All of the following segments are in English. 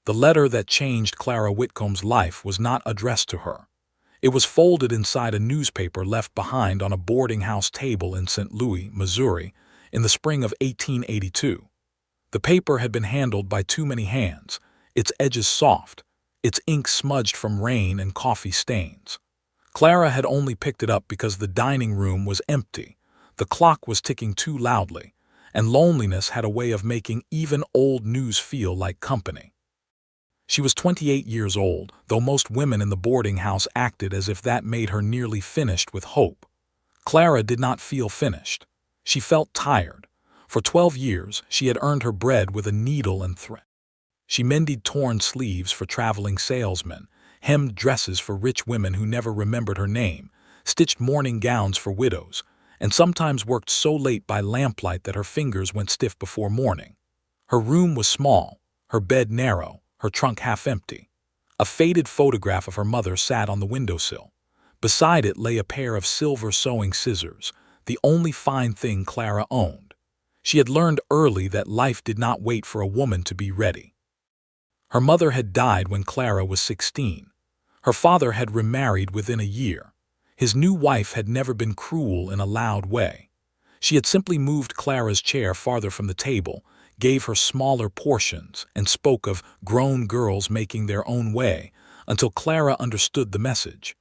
The letter that changed Clara Whitcomb's life was not addressed to her. It was folded inside a newspaper left behind on a boarding house table in St. Louis, Missouri, in the spring of 1882. The paper had been handled by too many hands, its edges soft, its ink smudged from rain and coffee stains. Clara had only picked it up because the dining room was empty, the clock was ticking too loudly, and loneliness had a way of making even old news feel like company. She was 28 years old, though most women in the boarding house acted as if that made her nearly finished with hope. Clara did not feel finished. She felt tired. For 12 years, she had earned her bread with a needle and thread. She mended torn sleeves for traveling salesmen, hemmed dresses for rich women who never remembered her name, stitched mourning gowns for widows, and sometimes worked so late by lamplight that her fingers went stiff before morning. Her room was small, her bed narrow, her trunk half empty. A faded photograph of her mother sat on the windowsill. Beside it lay a pair of silver sewing scissors, the only fine thing Clara owned. She had learned early that life did not wait for a woman to be ready. Her mother had died when Clara was 16. Her father had remarried within a year. His new wife had never been cruel in a loud way. She had simply moved Clara's chair farther from the table, gave her smaller portions, and spoke of grown girls making their own way until Clara understood the message.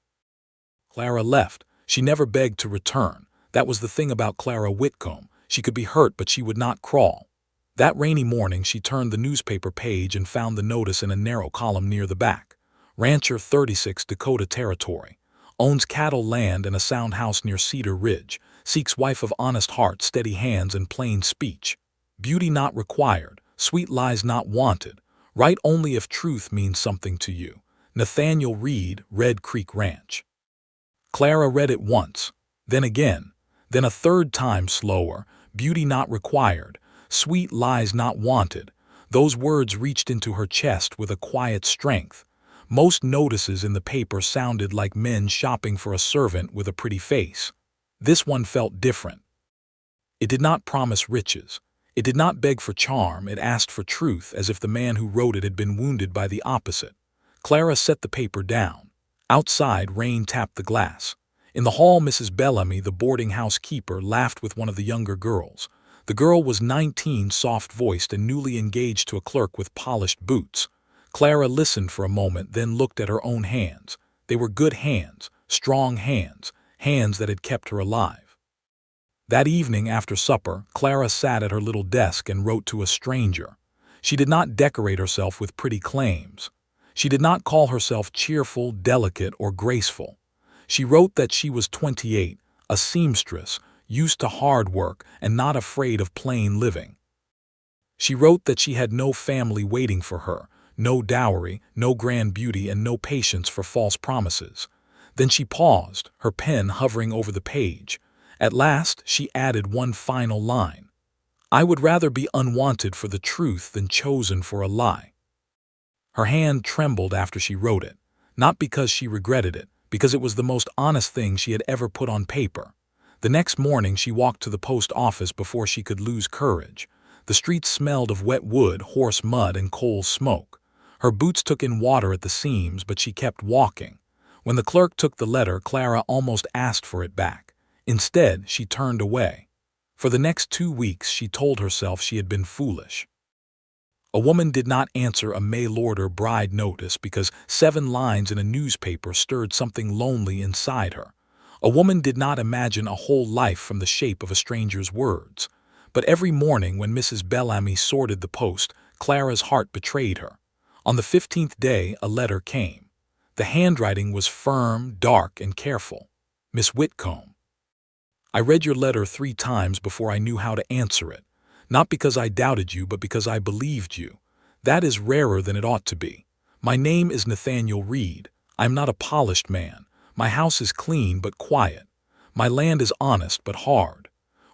Clara left. She never begged to return. That was the thing about Clara Whitcomb. She could be hurt, but she would not crawl. That rainy morning, she turned the newspaper page and found the notice in a narrow column near the back. Rancher 36, Dakota Territory. Owns cattle land and a sound house near Cedar Ridge. Seeks wife of honest heart, steady hands, and plain speech. Beauty not required. Sweet lies not wanted. Write only if truth means something to you. Nathaniel Reed, Red Creek Ranch. Clara read it once, then again, then a third time slower. Beauty not required. Sweet lies not wanted. Those words reached into her chest with a quiet strength. Most notices in the paper sounded like men shopping for a servant with a pretty face. This one felt different. It did not promise riches. It did not beg for charm. It asked for truth, as if the man who wrote it had been wounded by the opposite. Clara set the paper down. Outside, rain tapped the glass. In the hall, Mrs. Bellamy, the boarding house keeper, laughed with one of the younger girls. The girl was 19, soft-voiced and newly engaged to a clerk with polished boots. Clara listened for a moment, then looked at her own hands. They were good hands, strong hands, hands that had kept her alive. That evening after supper, Clara sat at her little desk and wrote to a stranger. She did not decorate herself with pretty claims. She did not call herself cheerful, delicate, or graceful. She wrote that she was 28, a seamstress, used to hard work and not afraid of plain living. She wrote that she had no family waiting for her, no dowry, no grand beauty, and no patience for false promises. Then she paused, her pen hovering over the page. At last, she added one final line. I would rather be unwanted for the truth than chosen for a lie. Her hand trembled after she wrote it, not because she regretted it, because it was the most honest thing she had ever put on paper. The next morning, she walked to the post office before she could lose courage. The streets smelled of wet wood, horse mud, and coal smoke. Her boots took in water at the seams, but she kept walking. When the clerk took the letter, Clara almost asked for it back. Instead, she turned away. For the next 2 weeks, she told herself she had been foolish. A woman did not answer a mail-order bride notice because 7 lines in a newspaper stirred something lonely inside her. A woman did not imagine a whole life from the shape of a stranger's words. But every morning when Mrs. Bellamy sorted the post, Clara's heart betrayed her. On the 15th day, a letter came. The handwriting was firm, dark, and careful. Miss Whitcomb. I read your letter 3 times before I knew how to answer it. Not because I doubted you, but because I believed you. That is rarer than it ought to be. My name is Nathaniel Reed. I am not a polished man. My house is clean but quiet. My land is honest but hard.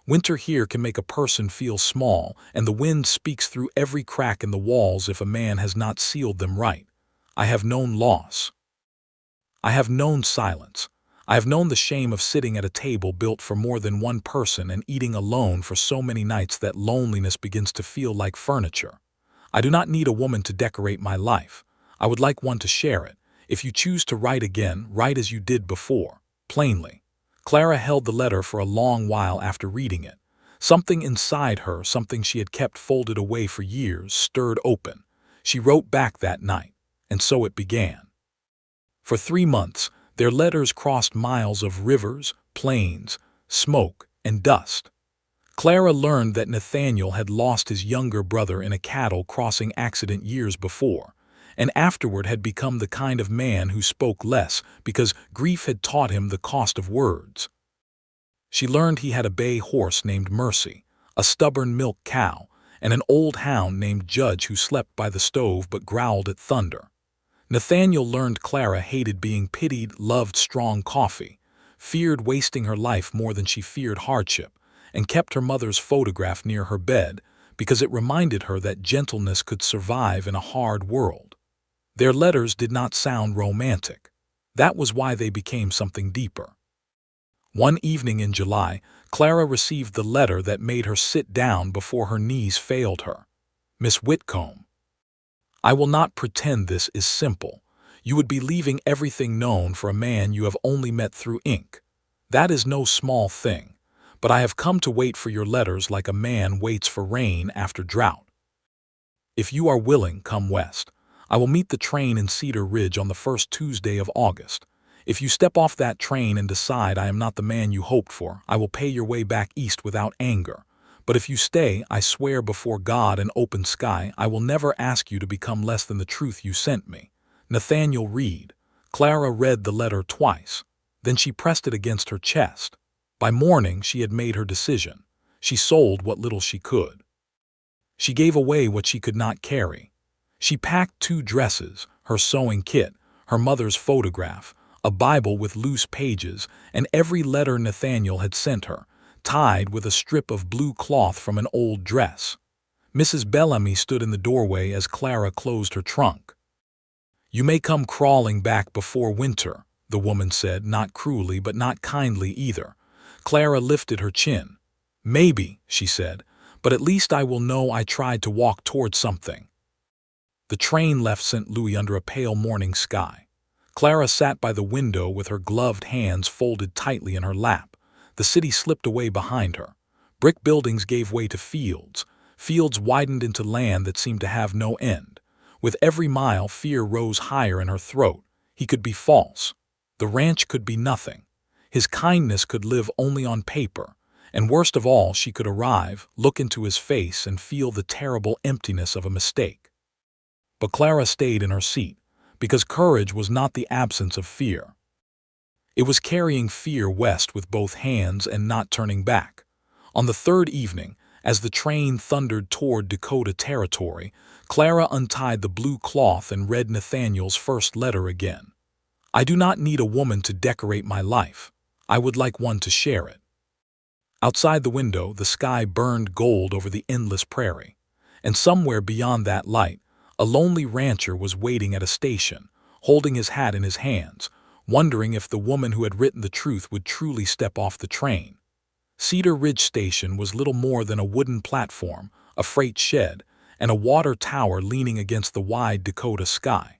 Winter here can make a person feel small, and the wind speaks through every crack in the walls if a man has not sealed them right. I have known loss. I have known silence. I have known the shame of sitting at a table built for more than one person and eating alone for so many nights that loneliness begins to feel like furniture. I do not need a woman to decorate my life. I would like one to share it. If you choose to write again, write as you did before, plainly. Clara held the letter for a long while after reading it. Something inside her, something she had kept folded away for years, stirred open. She wrote back that night, and so it began. For 3 months, their letters crossed miles of rivers, plains, smoke, and dust. Clara learned that Nathaniel had lost his younger brother in a cattle crossing accident years before, and afterward had become the kind of man who spoke less because grief had taught him the cost of words. She learned he had a bay horse named Mercy, a stubborn milk cow, and an old hound named Judge who slept by the stove but growled at thunder. Nathaniel learned Clara hated being pitied, loved strong coffee, feared wasting her life more than she feared hardship, and kept her mother's photograph near her bed because it reminded her that gentleness could survive in a hard world. Their letters did not sound romantic. That was why they became something deeper. One evening in July, Clara received the letter that made her sit down before her knees failed her. Miss Whitcomb, I will not pretend this is simple. You would be leaving everything known for a man you have only met through ink. That is no small thing, but I have come to wait for your letters like a man waits for rain after drought. If you are willing, come west. I will meet the train in Cedar Ridge on the first Tuesday of August. If you step off that train and decide I am not the man you hoped for, I will pay your way back east without anger. But if you stay, I swear before God and open sky, I will never ask you to become less than the truth you sent me. Nathaniel Reed. Clara read the letter twice. Then she pressed it against her chest. By morning, she had made her decision. She sold what little she could. She gave away what she could not carry. She packed 2 dresses, her sewing kit, her mother's photograph, a Bible with loose pages, and every letter Nathaniel had sent her, tied with a strip of blue cloth from an old dress. Mrs. Bellamy stood in the doorway as Clara closed her trunk. You may come crawling back before winter, the woman said, not cruelly but not kindly either. Clara lifted her chin. Maybe, she said, but at least I will know I tried to walk toward something. The train left St. Louis under a pale morning sky. Clara sat by the window with her gloved hands folded tightly in her lap. The city slipped away behind her. Brick buildings gave way to fields. Fields widened into land that seemed to have no end. With every mile, fear rose higher in her throat. He could be false. The ranch could be nothing. His kindness could live only on paper. And worst of all, she could arrive, look into his face, and feel the terrible emptiness of a mistake. But Clara stayed in her seat, because courage was not the absence of fear. It was carrying fear west with both hands and not turning back. On the 3rd evening, as the train thundered toward Dakota territory, Clara untied the blue cloth and read Nathaniel's first letter again. I do not need a woman to decorate my life. I would like one to share it. Outside the window, the sky burned gold over the endless prairie, and somewhere beyond that light, a lonely rancher was waiting at a station, holding his hat in his hands, wondering if the woman who had written the truth would truly step off the train. Cedar Ridge Station was little more than a wooden platform, a freight shed, and a water tower leaning against the wide Dakota sky.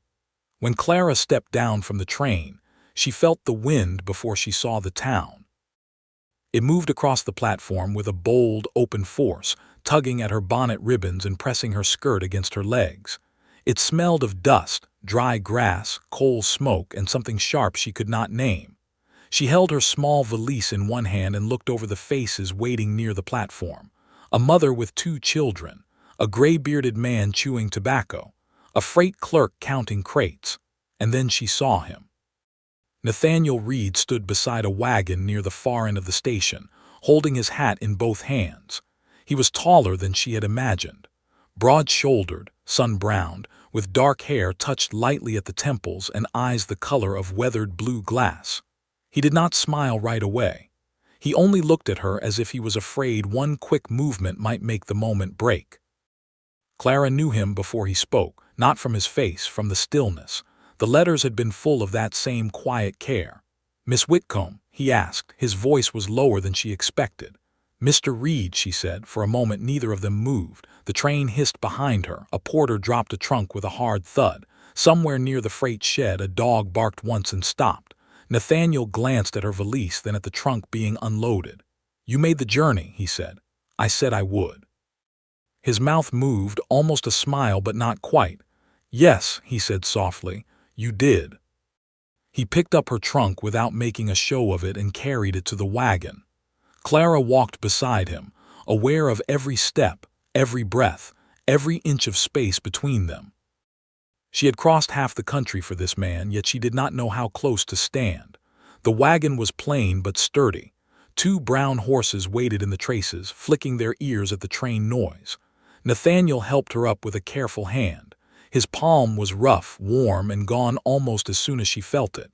When Clara stepped down from the train, she felt the wind before she saw the town. It moved across the platform with a bold, open force, tugging at her bonnet ribbons and pressing her skirt against her legs. It smelled of dust, dry grass, coal smoke, and something sharp she could not name. She held her small valise in one hand and looked over the faces waiting near the platform. A mother with 2 children, a gray-bearded man chewing tobacco, a freight clerk counting crates, and then she saw him. Nathaniel Reed stood beside a wagon near the far end of the station, holding his hat in both hands. He was taller than she had imagined. Broad-shouldered, sun-browned, with dark hair touched lightly at the temples and eyes the color of weathered blue glass. He did not smile right away. He only looked at her as if he was afraid one quick movement might make the moment break. Clara knew him before he spoke, not from his face, from the stillness. The letters had been full of that same quiet care. "Miss Whitcomb," he asked. His voice was lower than she expected. "Mr. Reed," she said. For a moment neither of them moved. The train hissed behind her. A porter dropped a trunk with a hard thud. Somewhere near the freight shed, a dog barked once and stopped. Nathaniel glanced at her valise, then at the trunk being unloaded. "You made the journey," he said. "I said I would." His mouth moved, almost a smile, but not quite. "Yes," he said softly, "you did." He picked up her trunk without making a show of it and carried it to the wagon. Clara walked beside him, aware of every step, every breath, every inch of space between them. She had crossed half the country for this man, yet she did not know how close to stand. The wagon was plain but sturdy. 2 brown horses waited in the traces, flicking their ears at the train noise. Nathaniel helped her up with a careful hand. His palm was rough, warm, and gone almost as soon as she felt it.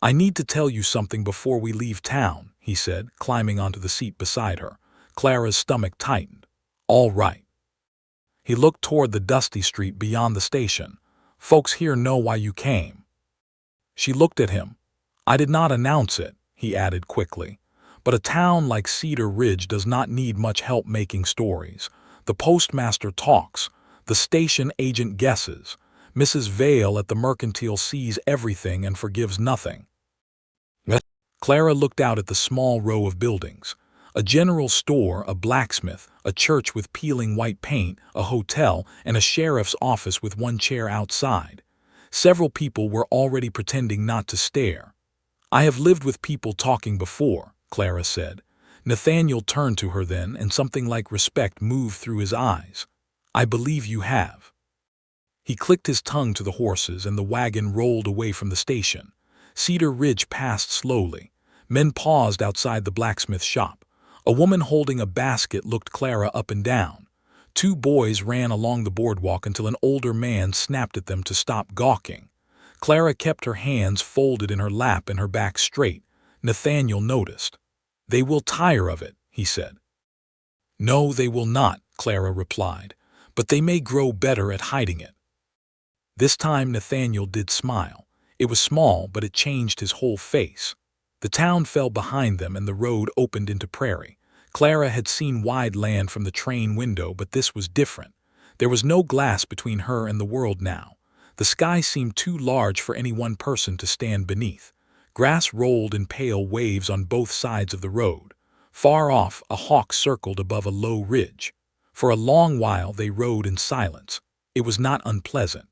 "I need to tell you something before we leave town," he said, climbing onto the seat beside her. Clara's stomach tightened. "All right." He looked toward the dusty street beyond the station. "Folks here know why you came." She looked at him. "I did not announce it," he added quickly. "But a town like Cedar Ridge does not need much help making stories. The postmaster talks. The station agent guesses. Mrs. Vale at the Mercantile sees everything and forgives nothing." Clara looked out at the small row of buildings. A general store, a blacksmith, a church with peeling white paint, a hotel, and a sheriff's office with 1 chair outside. Several people were already pretending not to stare. "I have lived with people talking before," Clara said. Nathaniel turned to her then, and something like respect moved through his eyes. "I believe you have." He clicked his tongue to the horses, and the wagon rolled away from the station. Cedar Ridge passed slowly. Men paused outside the blacksmith shop. A woman holding a basket looked Clara up and down. 2 boys ran along the boardwalk until an older man snapped at them to stop gawking. Clara kept her hands folded in her lap and her back straight. Nathaniel noticed. "They will tire of it," he said. "No, they will not," Clara replied, "but they may grow better at hiding it." This time Nathaniel did smile. It was small, but it changed his whole face. The town fell behind them and the road opened into prairie. Clara had seen wide land from the train window, but this was different. There was no glass between her and the world now. The sky seemed too large for any one person to stand beneath. Grass rolled in pale waves on both sides of the road. Far off, a hawk circled above a low ridge. For a long while they rode in silence. It was not unpleasant.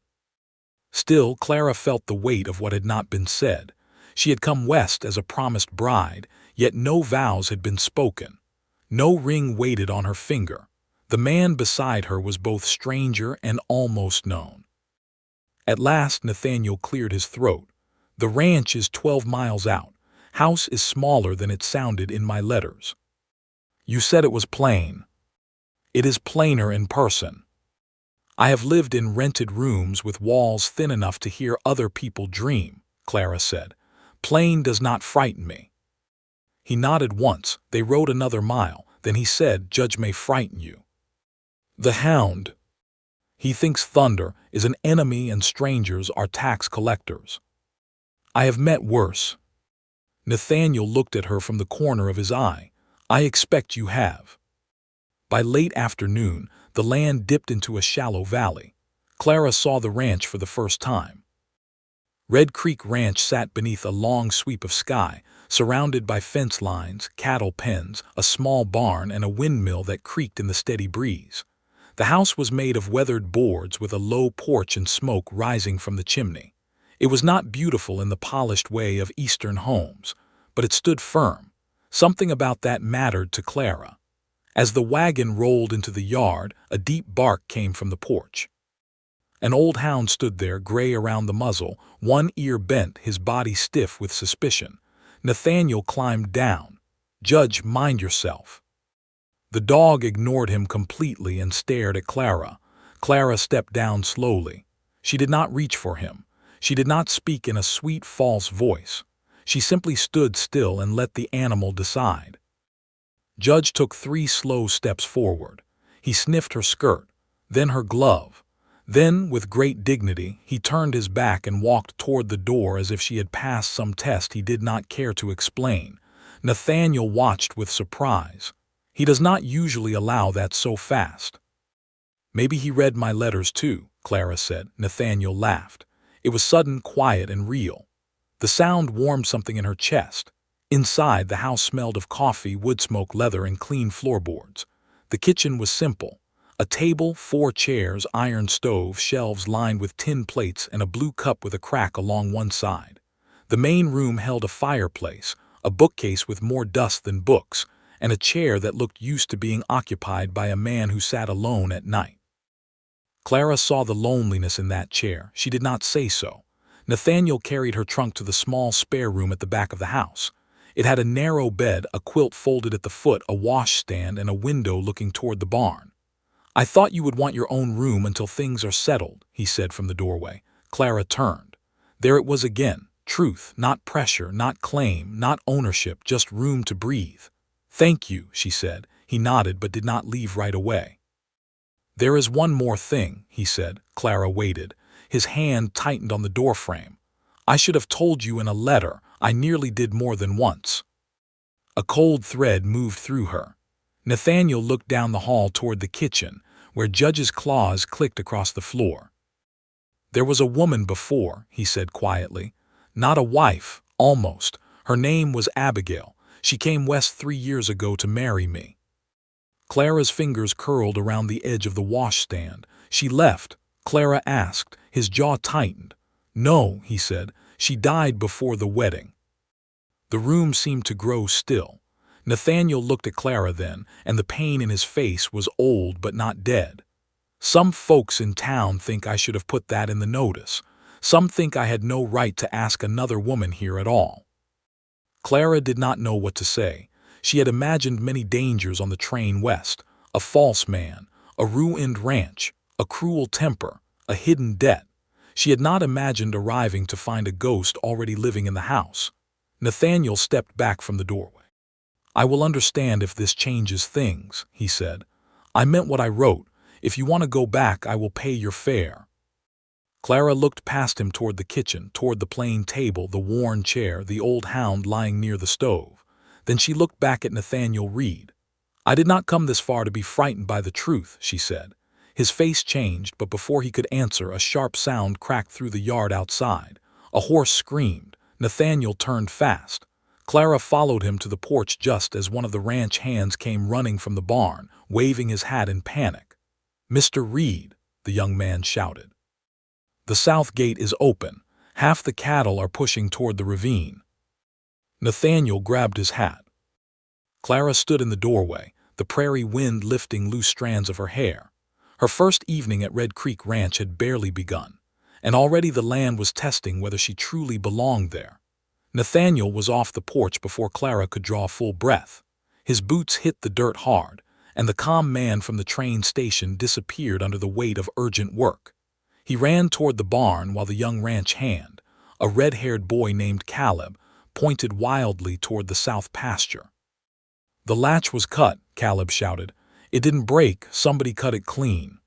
Still, Clara felt the weight of what had not been said. She had come west as a promised bride, yet no vows had been spoken. No ring waited on her finger. The man beside her was both stranger and almost known. At last Nathaniel cleared his throat. "The ranch is 12 miles out. House is smaller than it sounded in my letters." "You said it was plain." "It is plainer in person. I have lived in rented rooms with walls thin enough to hear other people dream," Clara said. "Plain does not frighten me." He nodded once. They rode another mile. Then he said, "Judge may frighten you. The hound. He thinks thunder is an enemy and strangers are tax collectors. I have met worse." Nathaniel looked at her from the corner of his eye. "I expect you have." By late afternoon, the land dipped into a shallow valley. Clara saw the ranch for the first time. Red Creek Ranch sat beneath a long sweep of sky, surrounded by fence lines, cattle pens, a small barn, and a windmill that creaked in the steady breeze. The house was made of weathered boards with a low porch and smoke rising from the chimney. It was not beautiful in the polished way of Eastern homes, but it stood firm. Something about that mattered to Clara. As the wagon rolled into the yard, a deep bark came from the porch. An old hound stood there, gray around the muzzle, one ear bent, his body stiff with suspicion. Nathaniel climbed down. "Judge, mind yourself." The dog ignored him completely and stared at Clara. Clara stepped down slowly. She did not reach for him. She did not speak in a sweet, false voice. She simply stood still and let the animal decide. Judge took 3 slow steps forward. He sniffed her skirt, then her glove. Then, with great dignity, he turned his back and walked toward the door as if she had passed some test he did not care to explain. Nathaniel watched with surprise. He does not usually allow that so fast." "Maybe he read my letters too," Clara said. Nathaniel laughed. It was sudden, quiet, and real. The sound warmed something in her chest. Inside, the house smelled of coffee, wood smoke, leather, and clean floorboards. The kitchen was simple. A table, 4 chairs, iron stove, shelves lined with tin plates, and a blue cup with a crack along one side. The main room held a fireplace, a bookcase with more dust than books, and a chair that looked used to being occupied by a man who sat alone at night. Clara saw the loneliness in that chair. She did not say so. Nathaniel carried her trunk to the small spare room at the back of the house. It had a narrow bed, a quilt folded at the foot, a washstand, and a window looking toward the barn. "I thought you would want your own room until things are settled," he said from the doorway. Clara turned. There it was again. Truth, not pressure, not claim, not ownership, just room to breathe. "Thank you," she said. He nodded but did not leave right away. "There is one more thing," he said. Clara waited. His hand tightened on the doorframe. "I should have told you in a letter. I nearly did more than once." A cold thread moved through her. Nathaniel looked down the hall toward the kitchen, where Judge's claws clicked across the floor. "There was a woman before," he said quietly. "Not a wife, almost. Her name was Abigail. She came west 3 years ago to marry me." Clara's fingers curled around the edge of the washstand. "She left?" Clara asked. His jaw tightened. "No," he said. "She died before the wedding." The room seemed to grow still. Nathaniel looked at Clara then, and the pain in his face was old but not dead. "Some folks in town think I should have put that in the notice. Some think I had no right to ask another woman here at all." Clara did not know what to say. She had imagined many dangers on the train west: a false man, a ruined ranch, a cruel temper, a hidden debt. She had not imagined arriving to find a ghost already living in the house. Nathaniel stepped back from the doorway. "I will understand if this changes things," he said. "I meant what I wrote. If you want to go back, I will pay your fare." Clara looked past him toward the kitchen, toward the plain table, the worn chair, the old hound lying near the stove. Then she looked back at Nathaniel Reed. "I did not come this far to be frightened by the truth," she said. His face changed, but before he could answer, a sharp sound cracked through the yard outside. A horse screamed. Nathaniel turned fast. Clara followed him to the porch just as one of the ranch hands came running from the barn, waving his hat in panic. "Mr. Reed," the young man shouted. "The south gate is open. Half the cattle are pushing toward the ravine." Nathaniel grabbed his hat. Clara stood in the doorway, the prairie wind lifting loose strands of her hair. Her first evening at Red Creek Ranch had barely begun, and already the land was testing whether she truly belonged there. Nathaniel was off the porch before Clara could draw a full breath. His boots hit the dirt hard, and the calm man from the train station disappeared under the weight of urgent work. He ran toward the barn while the young ranch hand, a red-haired boy named Caleb, pointed wildly toward the south pasture. "The latch was cut," Caleb shouted. "It didn't break, somebody cut it clean."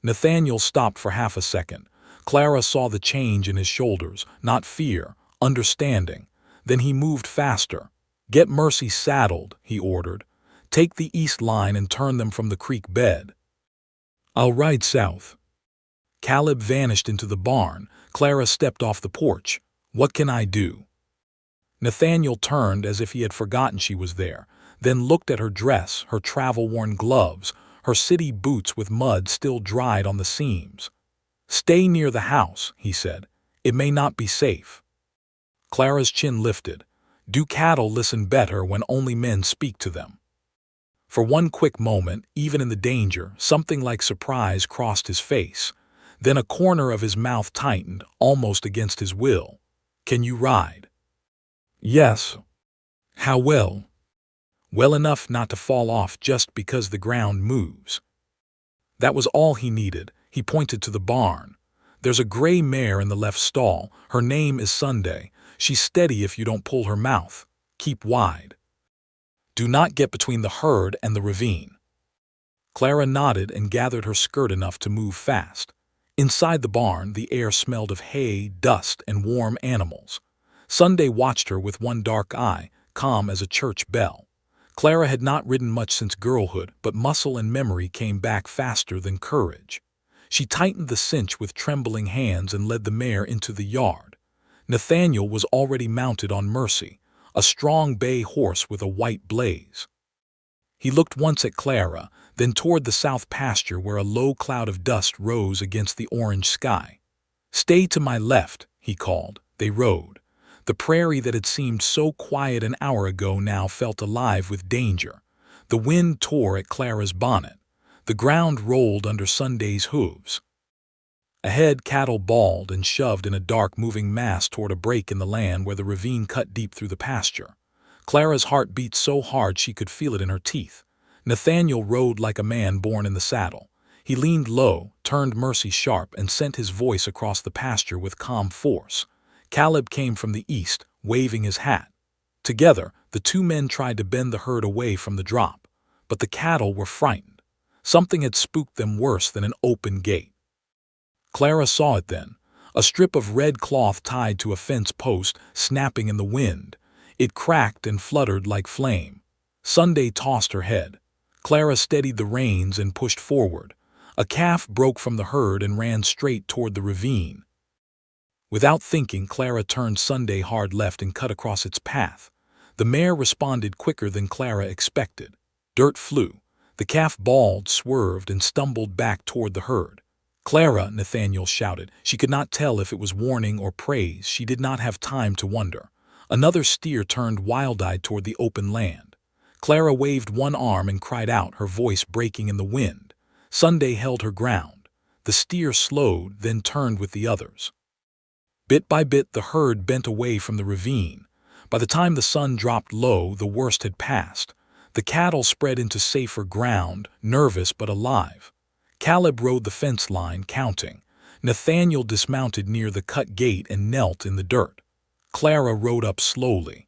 Nathaniel stopped for half a second. Clara saw the change in his shoulders, not fear, understanding. Then he moved faster. "Get Mercy saddled," he ordered. "Take the east line and turn them from the creek bed." "I'll ride south." Caleb vanished into the barn. Clara stepped off the porch. "What can I do?" Nathaniel turned as if he had forgotten she was there, then looked at her dress, her travel-worn gloves, her city boots with mud still dried on the seams. "Stay near the house," he said. "It may not be safe." Clara's chin lifted. Do cattle listen better when only men speak to them? For one quick moment, even in the danger, something like surprise crossed his face. Then a corner of his mouth tightened, almost against his will. "Can you ride?" "Yes." "How well?" "Well enough not to fall off just because the ground moves." That was all he needed. He pointed to the barn. "There's a gray mare in the left stall. Her name is Sunday. She's steady if you don't pull her mouth. Keep wide. Do not get between the herd and the ravine." Clara nodded and gathered her skirt enough to move fast. Inside the barn, the air smelled of hay, dust, and warm animals. Sunday watched her with one dark eye, calm as a church bell. Clara had not ridden much since girlhood, but muscle and memory came back faster than courage. She tightened the cinch with trembling hands and led the mare into the yard. Nathaniel was already mounted on Mercy, a strong bay horse with a white blaze. He looked once at Clara, then toward the south pasture where a low cloud of dust rose against the orange sky. "Stay to my left," he called. They rode. The prairie that had seemed so quiet an hour ago now felt alive with danger. The wind tore at Clara's bonnet. The ground rolled under Sunday's hooves. Ahead, cattle bawled and shoved in a dark moving mass toward a break in the land where the ravine cut deep through the pasture. Clara's heart beat so hard she could feel it in her teeth. Nathaniel rode like a man born in the saddle. He leaned low, turned Mercy sharp, and sent his voice across the pasture with calm force. Caleb came from the east, waving his hat. Together, the two men tried to bend the herd away from the drop, but the cattle were frightened. Something had spooked them worse than an open gate. Clara saw it then, a strip of red cloth tied to a fence post, snapping in the wind. It cracked and fluttered like flame. Sunday tossed her head. Clara steadied the reins and pushed forward. A calf broke from the herd and ran straight toward the ravine. Without thinking, Clara turned Sunday hard left and cut across its path. The mare responded quicker than Clara expected. Dirt flew. The calf bawled, swerved, and stumbled back toward the herd. "Clara!" Nathaniel shouted. She could not tell if it was warning or praise. She did not have time to wonder. Another steer turned wild-eyed toward the open land. Clara waved one arm and cried out, her voice breaking in the wind. Sunday held her ground. The steer slowed, then turned with the others. Bit by bit, the herd bent away from the ravine. By the time the sun dropped low, the worst had passed. The cattle spread into safer ground, nervous but alive. Caleb rode the fence line, counting. Nathaniel dismounted near the cut gate and knelt in the dirt. Clara rode up slowly.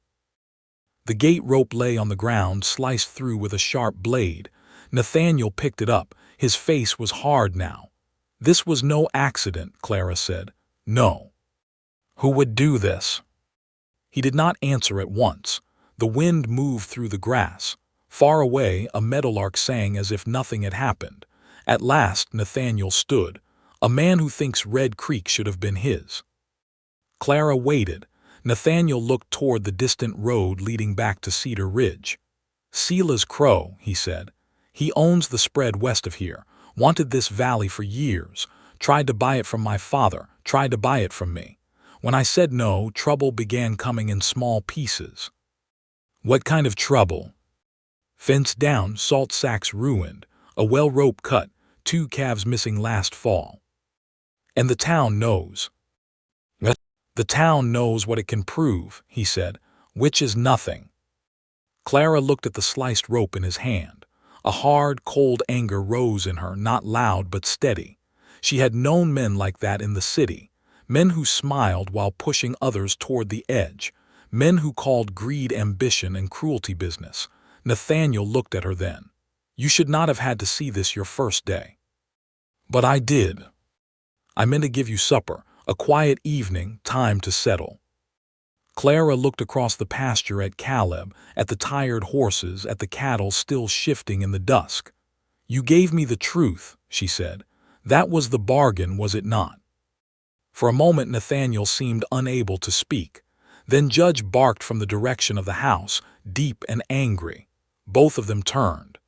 The gate rope lay on the ground, sliced through with a sharp blade. Nathaniel picked it up. His face was hard now. "This was no accident," Clara said. "No." "Who would do this?" He did not answer at once. The wind moved through the grass. Far away, a meadowlark sang as if nothing had happened. At last, Nathaniel stood. A man who thinks Red Creek should have been his. Clara waited. Nathaniel looked toward the distant road leading back to Cedar Ridge. "Sela's crow," he said. "He owns the spread west of here. Wanted this valley for years. Tried to buy it from my father. Tried to buy it from me. When I said no, trouble began coming in small pieces." "What kind of trouble?" "Fence down, salt sacks ruined, a well rope cut, 2 calves missing last fall. And the town knows." "The town knows what it can prove," he said, "which is nothing." Clara looked at the sliced rope in his hand. A hard, cold anger rose in her, not loud but steady. She had known men like that in the city, men who smiled while pushing others toward the edge, men who called greed ambition and cruelty business. Nathaniel looked at her then. "You should not have had to see this your first day." "But I did. I meant to give you supper, a quiet evening, time to settle." Clara looked across the pasture at Caleb, at the tired horses, at the cattle still shifting in the dusk. "You gave me the truth," she said. "That was the bargain, was it not?" For a moment Nathaniel seemed unable to speak. Then Judge barked from the direction of the house, deep and angry. Both of them turned.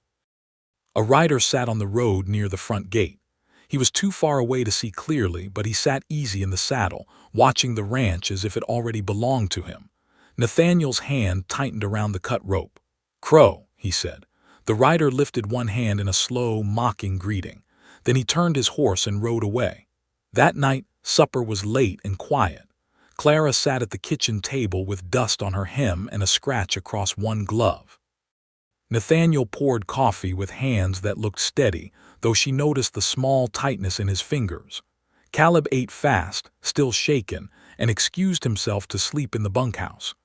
A rider sat on the road near the front gate. He was too far away to see clearly, but he sat easy in the saddle, watching the ranch as if it already belonged to him. Nathaniel's hand tightened around the cut rope. "Crow," he said. The rider lifted one hand in a slow, mocking greeting. Then he turned his horse and rode away. That night, supper was late and quiet. Clara sat at the kitchen table with dust on her hem and a scratch across one glove. Nathaniel poured coffee with hands that looked steady, though she noticed the small tightness in his fingers. Caleb ate fast, still shaken, and excused himself to sleep in the bunkhouse.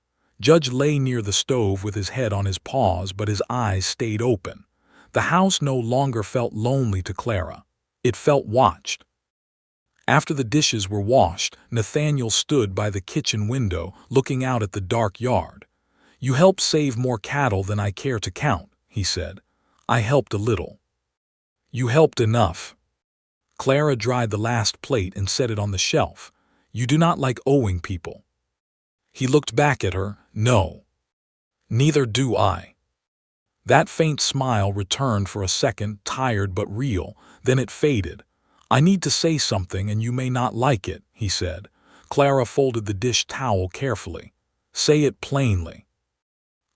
Judge lay near the stove with his head on his paws, but his eyes stayed open. The house no longer felt lonely to Clara. It felt watched. After the dishes were washed, Nathaniel stood by the kitchen window, looking out at the dark yard. You helped save more cattle than I care to count, he said. I helped a little. You helped enough. Clara dried the last plate and set it on the shelf. You do not like owing people. He looked back at her. No. Neither do I. That faint smile returned for a second, tired but real, then it faded. I need to say something and you may not like it, he said. Clara folded the dish towel carefully. Say it plainly.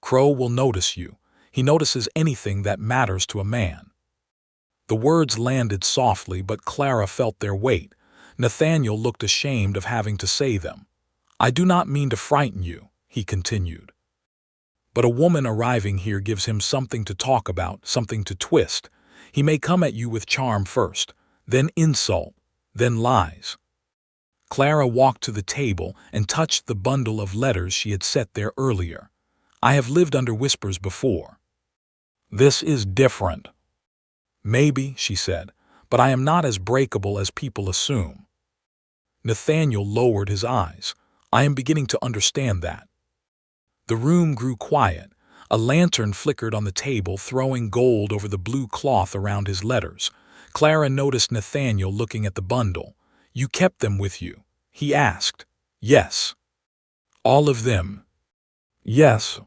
Crow will notice you. He notices anything that matters to a man. The words landed softly, but Clara felt their weight. Nathaniel looked ashamed of having to say them. I do not mean to frighten you, he continued. But a woman arriving here gives him something to talk about, something to twist. He may come at you with charm first, then insult, then lies. Clara walked to the table and touched the bundle of letters she had set there earlier. I have lived under whispers before. This is different. Maybe, she said, but I am not as breakable as people assume. Nathaniel lowered his eyes. I am beginning to understand that. The room grew quiet. A lantern flickered on the table, throwing gold over the blue cloth around his letters. Clara noticed Nathaniel looking at the bundle. You kept them with you? He asked. Yes. All of them? Yes.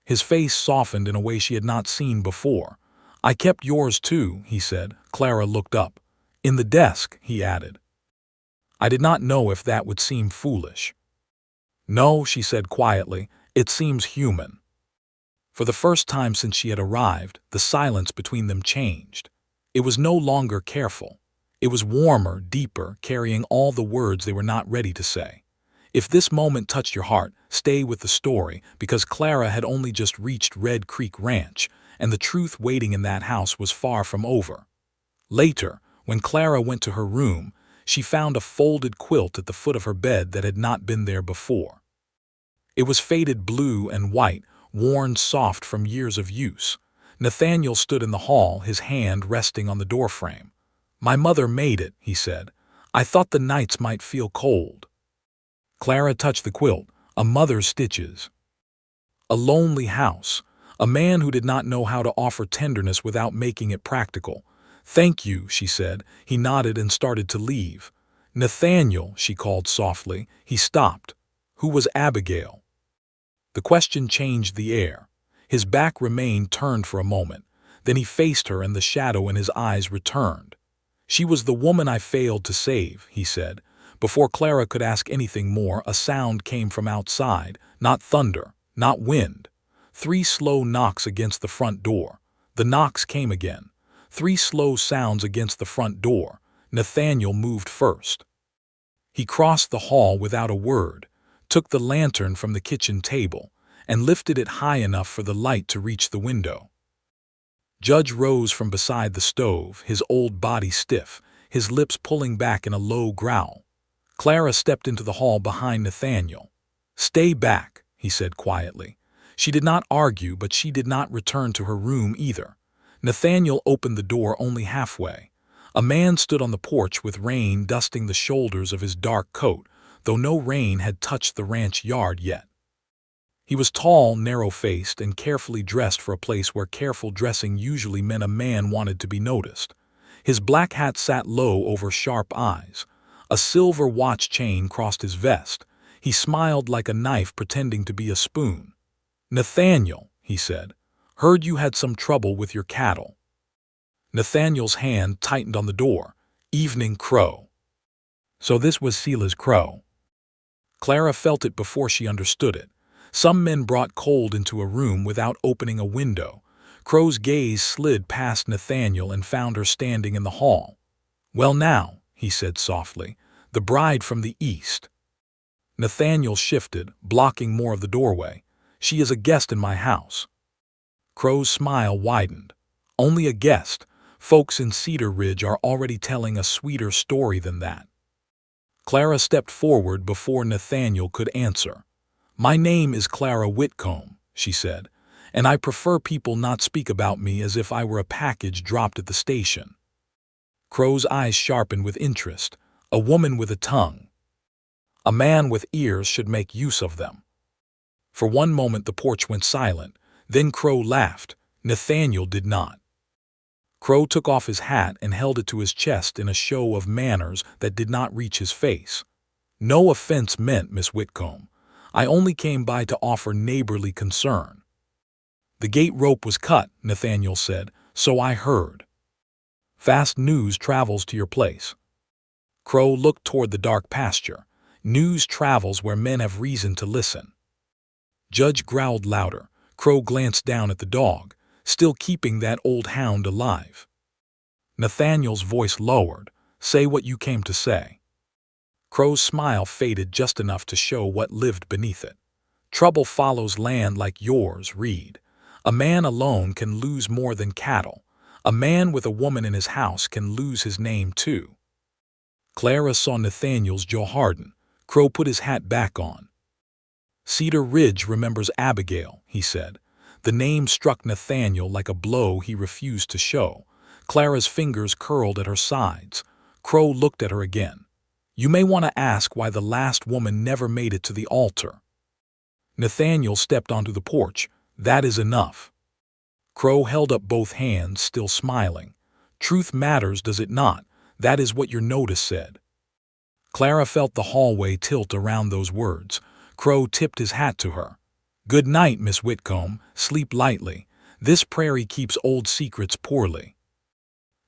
His face softened in a way she had not seen before. I kept yours too, he said. Clara looked up. In the desk, he added. I did not know if that would seem foolish. No, she said quietly, it seems human. For the first time since she had arrived, the silence between them changed. It was no longer careful. It was warmer, deeper, carrying all the words they were not ready to say. If this moment touched your heart, stay with the story, because Clara had only just reached Red Creek Ranch, and the truth waiting in that house was far from over. Later, when Clara went to her room, she found a folded quilt at the foot of her bed that had not been there before. It was faded blue and white, worn soft from years of use. Nathaniel stood in the hall, his hand resting on the doorframe. My mother made it, he said. I thought the nights might feel cold. Clara touched the quilt, a mother's stitches. A lonely house, a man who did not know how to offer tenderness without making it practical. Thank you, she said. He nodded and started to leave. Nathaniel, she called softly. He stopped. Who was Abigail? The question changed the air. His back remained turned for a moment. Then he faced her and the shadow in his eyes returned. She was the woman I failed to save, he said. Before Clara could ask anything more, a sound came from outside, not thunder, not wind. 3 slow knocks against the front door. The knocks came again. 3 slow sounds against the front door. Nathaniel moved first. He crossed the hall without a word, took the lantern from the kitchen table, and lifted it high enough for the light to reach the window. Judge rose from beside the stove, his old body stiff, his lips pulling back in a low growl. Clara stepped into the hall behind Nathaniel. Stay back, he said quietly. She did not argue, but she did not return to her room either. Nathaniel opened the door only halfway. A man stood on the porch with rain dusting the shoulders of his dark coat, though no rain had touched the ranch yard yet. He was tall, narrow-faced, and carefully dressed for a place where careful dressing usually meant a man wanted to be noticed. His black hat sat low over sharp eyes. A silver watch chain crossed his vest. He smiled like a knife pretending to be a spoon. Nathaniel, he said, heard you had some trouble with your cattle. Nathaniel's hand tightened on the door. Evening Crow. So this was Sela's crow. Clara felt it before she understood it. Some men brought cold into a room without opening a window. Crow's gaze slid past Nathaniel and found her standing in the hall. Well now, he said softly, the bride from the east. Nathaniel shifted, blocking more of the doorway. She is a guest in my house. Crow's smile widened. Only a guest. Folks in Cedar Ridge are already telling a sweeter story than that. Clara stepped forward before Nathaniel could answer. My name is Clara Whitcomb, she said, and I prefer people not speak about me as if I were a package dropped at the station. Crow's eyes sharpened with interest. A woman with a tongue. A man with ears should make use of them. For one moment the porch went silent. Then Crow laughed. Nathaniel did not. Crow took off his hat and held it to his chest in a show of manners that did not reach his face. "No offense meant, Miss Whitcomb. I only came by to offer neighborly concern." "The gate rope was cut," Nathaniel said, "so I heard. Fast news travels to your place." Crow looked toward the dark pasture. News travels where men have reason to listen. Judge growled louder. Crow glanced down at the dog, still keeping that old hound alive. Nathaniel's voice lowered. "Say what you came to say." Crow's smile faded just enough to show what lived beneath it. "Trouble follows land like yours, Reed. A man alone can lose more than cattle. A man with a woman in his house can lose his name too." Clara saw Nathaniel's jaw harden. Crow put his hat back on. "Cedar Ridge remembers Abigail," he said. The name struck Nathaniel like a blow he refused to show. Clara's fingers curled at her sides. Crow looked at her again. "You may want to ask why the last woman never made it to the altar." Nathaniel stepped onto the porch. "That is enough." Crow held up both hands, still smiling. "Truth matters, does it not? That is what your notice said." Clara felt the hallway tilt around those words. Crow tipped his hat to her. "Good night, Miss Whitcomb. Sleep lightly. This prairie keeps old secrets poorly."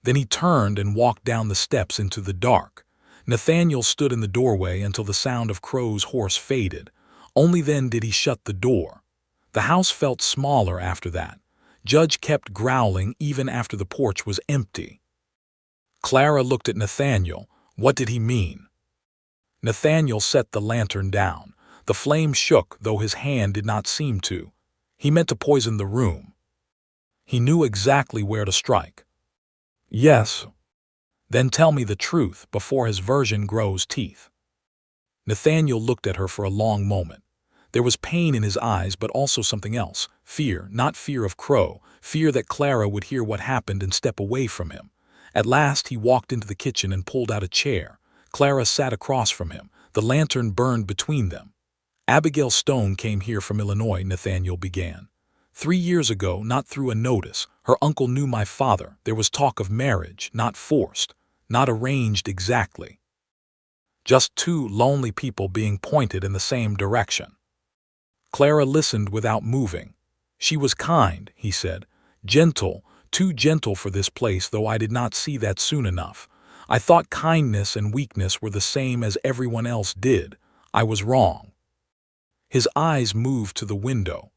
Then he turned and walked down the steps into the dark. Nathaniel stood in the doorway until the sound of Crow's horse faded. Only then did he shut the door. The house felt smaller after that. Judge kept growling even after the porch was empty. Clara looked at Nathaniel. What did he mean? Nathaniel set the lantern down. The flame shook, though his hand did not seem to. He meant to poison the room. He knew exactly where to strike. "Yes." "Then tell me the truth before his version grows teeth." Nathaniel looked at her for a long moment. There was pain in his eyes, but also something else. Fear, not fear of Crow, fear that Clara would hear what happened and step away from him. At last he walked into the kitchen and pulled out a chair. Clara sat across from him. The lantern burned between them. "Abigail Stone came here from Illinois," Nathaniel began. 3 years ago, not through a notice. Her uncle knew my father. There was talk of marriage, not forced, not arranged exactly. Just two lonely people being pointed in the same direction." Clara listened without moving. "She was kind," he said. "Gentle, too gentle for this place, though I did not see that soon enough. I thought kindness and weakness were the same as everyone else did. I was wrong." His eyes moved to the window.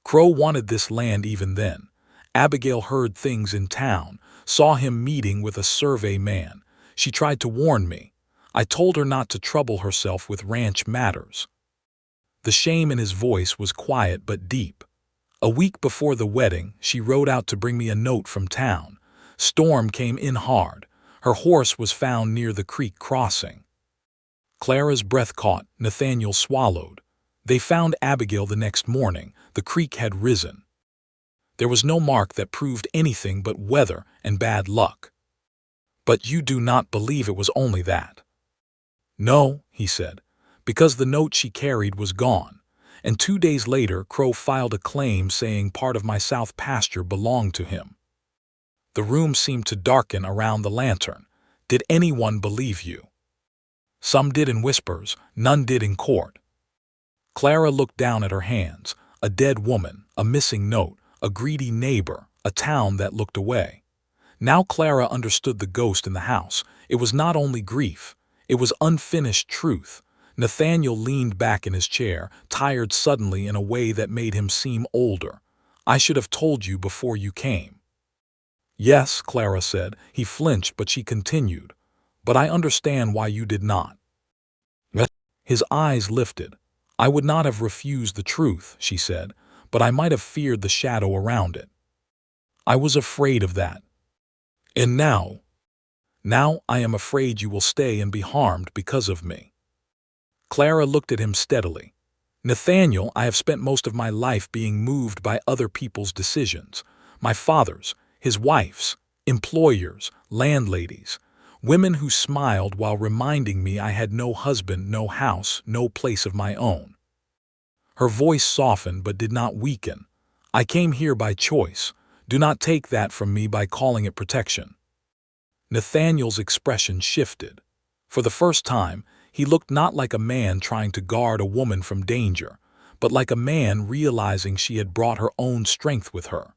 Crow wanted this land even then. Abigail heard things in town, saw him meeting with a survey man. She tried to warn me. I told her not to trouble herself with ranch matters. The shame in his voice was quiet but deep. "A week before the wedding, she rode out to bring me a note from town. Storm came in hard. Her horse was found near the creek crossing." Clara's breath caught. Nathaniel swallowed. "They found Abigail the next morning. The creek had risen. There was no mark that proved anything but weather and bad luck." "But you do not believe it was only that?" "No," he said, "because the note she carried was gone. And 2 days later, Crow filed a claim saying part of my south pasture belonged to him." The room seemed to darken around the lantern. "Did anyone believe you?" "Some did in whispers, none did in court." Clara looked down at her hands. A dead woman, a missing note, a greedy neighbor, a town that looked away. Now Clara understood the ghost in the house. It was not only grief. It was unfinished truth. Nathaniel leaned back in his chair, tired suddenly in a way that made him seem older. "I should have told you before you came." "Yes," Clara said. He flinched, but she continued. "But I understand why you did not." His eyes lifted. "I would not have refused the truth," she said, "but I might have feared the shadow around it. I was afraid of that. And now I am afraid you will stay and be harmed because of me." Clara looked at him steadily. "Nathaniel, I have spent most of my life being moved by other people's decisions. My father's, his wife's, employers, landladies, women who smiled while reminding me I had no husband, no house, no place of my own." Her voice softened but did not weaken. "I came here by choice. Do not take that from me by calling it protection." Nathaniel's expression shifted. For the first time, he looked not like a man trying to guard a woman from danger, but like a man realizing she had brought her own strength with her.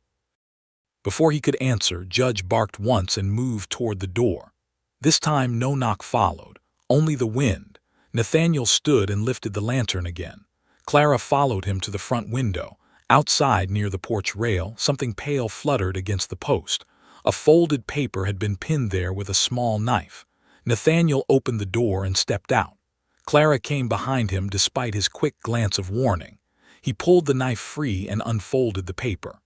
Before he could answer, Judge barked once and moved toward the door. This time no knock followed, only the wind. Nathaniel stood and lifted the lantern again. Clara followed him to the front window. Outside, near the porch rail, something pale fluttered against the post. A folded paper had been pinned there with a small knife. Nathaniel opened the door and stepped out. Clara came behind him despite his quick glance of warning. He pulled the knife free and unfolded the paper.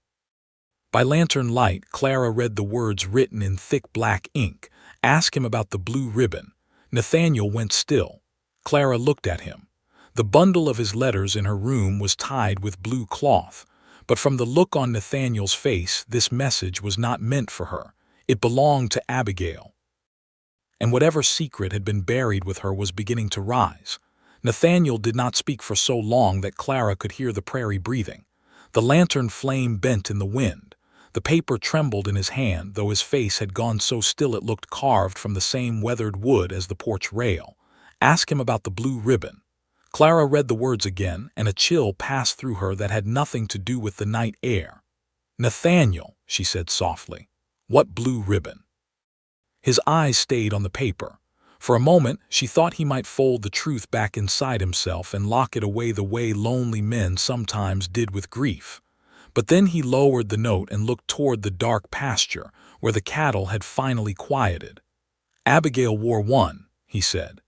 By lantern light, Clara read the words written in thick black ink. "Ask him about the blue ribbon." Nathaniel went still. Clara looked at him. The bundle of his letters in her room was tied with blue cloth, but from the look on Nathaniel's face, this message was not meant for her. It belonged to Abigail. And whatever secret had been buried with her was beginning to rise. Nathaniel did not speak for so long that Clara could hear the prairie breathing. The lantern flame bent in the wind. The paper trembled in his hand, though his face had gone so still it looked carved from the same weathered wood as the porch rail. "Ask him about the blue ribbon." Clara read the words again, and a chill passed through her that had nothing to do with the night air. "Nathaniel," she said softly, "what blue ribbon?" His eyes stayed on the paper. For a moment, she thought he might fold the truth back inside himself and lock it away the way lonely men sometimes did with grief. But then he lowered the note and looked toward the dark pasture where the cattle had finally quieted. "Abigail wore one," he said.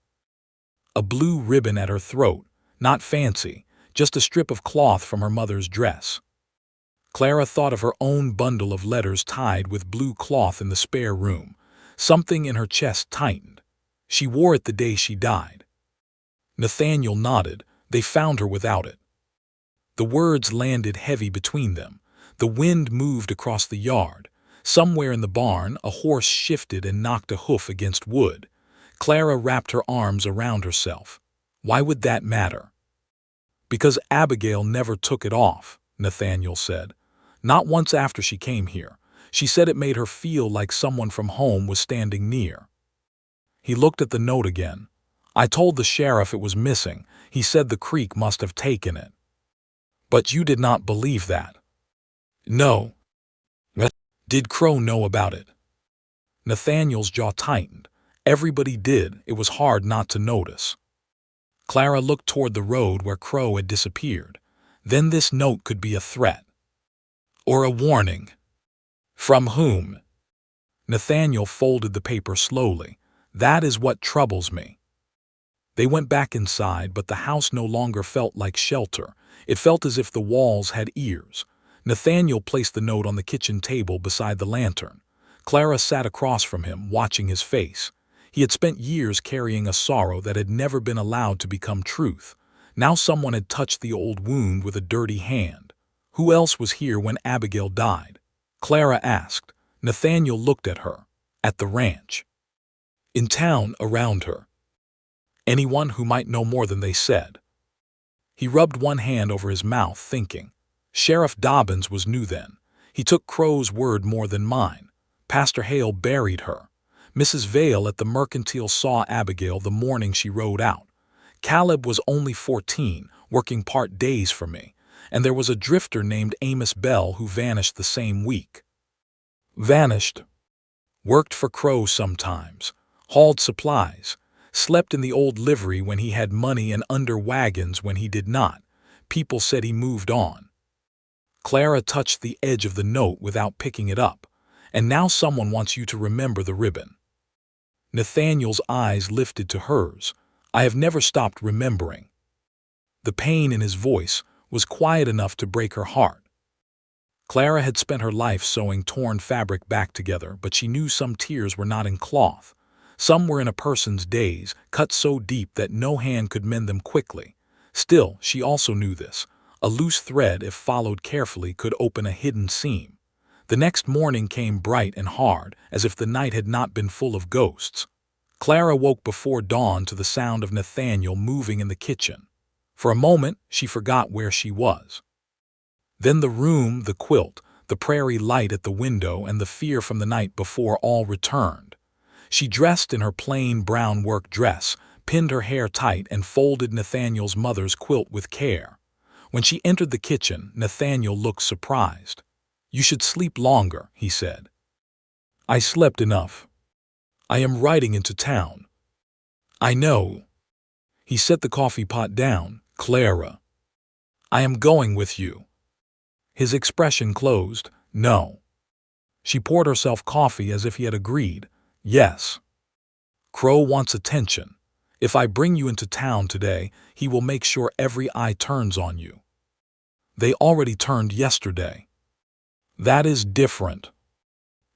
"A blue ribbon at her throat, not fancy, just a strip of cloth from her mother's dress." Clara thought of her own bundle of letters tied with blue cloth in the spare room. Something in her chest tightened. She wore it the day she died. Nathaniel nodded. They found her without it. The words landed heavy between them. The wind moved across the yard. Somewhere in the barn, a horse shifted and knocked a hoof against wood. Clara wrapped her arms around herself. Why would that matter? "Because Abigail never took it off," Nathaniel said. "Not once after she came here. She said it made her feel like someone from home was standing near." He looked at the note again. "I told the sheriff it was missing. He said the creek must have taken it." "But you did not believe that." "No." "Did Crow know about it?" Nathaniel's jaw tightened. Everybody did. It was hard not to notice. Clara looked toward the road where Crow had disappeared. Then this note could be a threat. Or a warning. From whom? Nathaniel folded the paper slowly. "That is what troubles me." They went back inside, but the house no longer felt like shelter. It felt as if the walls had ears. Nathaniel placed the note on the kitchen table beside the lantern. Clara sat across from him, watching his face. He had spent years carrying a sorrow that had never been allowed to become truth. Now someone had touched the old wound with a dirty hand. Who else was here when Abigail died? Clara asked. Nathaniel looked at her. At the ranch. In town around her. Anyone who might know more than they said. He rubbed one hand over his mouth, thinking. Sheriff Dobbins was new then. He took Crow's word more than mine. Pastor Hale buried her. Mrs. Vale at the Mercantile saw Abigail the morning she rode out. Caleb was only 14, working part days for me, and there was a drifter named Amos Bell who vanished the same week. Vanished. Worked for Crow sometimes. Hauled supplies. Slept in the old livery when he had money and under wagons when he did not. People said he moved on. Clara touched the edge of the note without picking it up. And now someone wants you to remember the ribbon. Nathaniel's eyes lifted to hers. I have never stopped remembering. The pain in his voice was quiet enough to break her heart. Clara had spent her life sewing torn fabric back together, but she knew some tears were not in cloth. Some were in a person's days, cut so deep that no hand could mend them quickly. Still, she also knew this. A loose thread, if followed carefully, could open a hidden seam. The next morning came bright and hard, as if the night had not been full of ghosts. Clara woke before dawn to the sound of Nathaniel moving in the kitchen. For a moment, she forgot where she was. Then the room, the quilt, the prairie light at the window, and the fear from the night before all returned. She dressed in her plain brown work dress, pinned her hair tight, and folded Nathaniel's mother's quilt with care. When she entered the kitchen, Nathaniel looked surprised. "You should sleep longer," he said. "I slept enough. I am riding into town." "I know." He set the coffee pot down. "Clara, I am going with you." His expression closed. "No." She poured herself coffee as if he had agreed. "Yes. Crow wants attention. If I bring you into town today, he will make sure every eye turns on you." "They already turned yesterday." "That is different."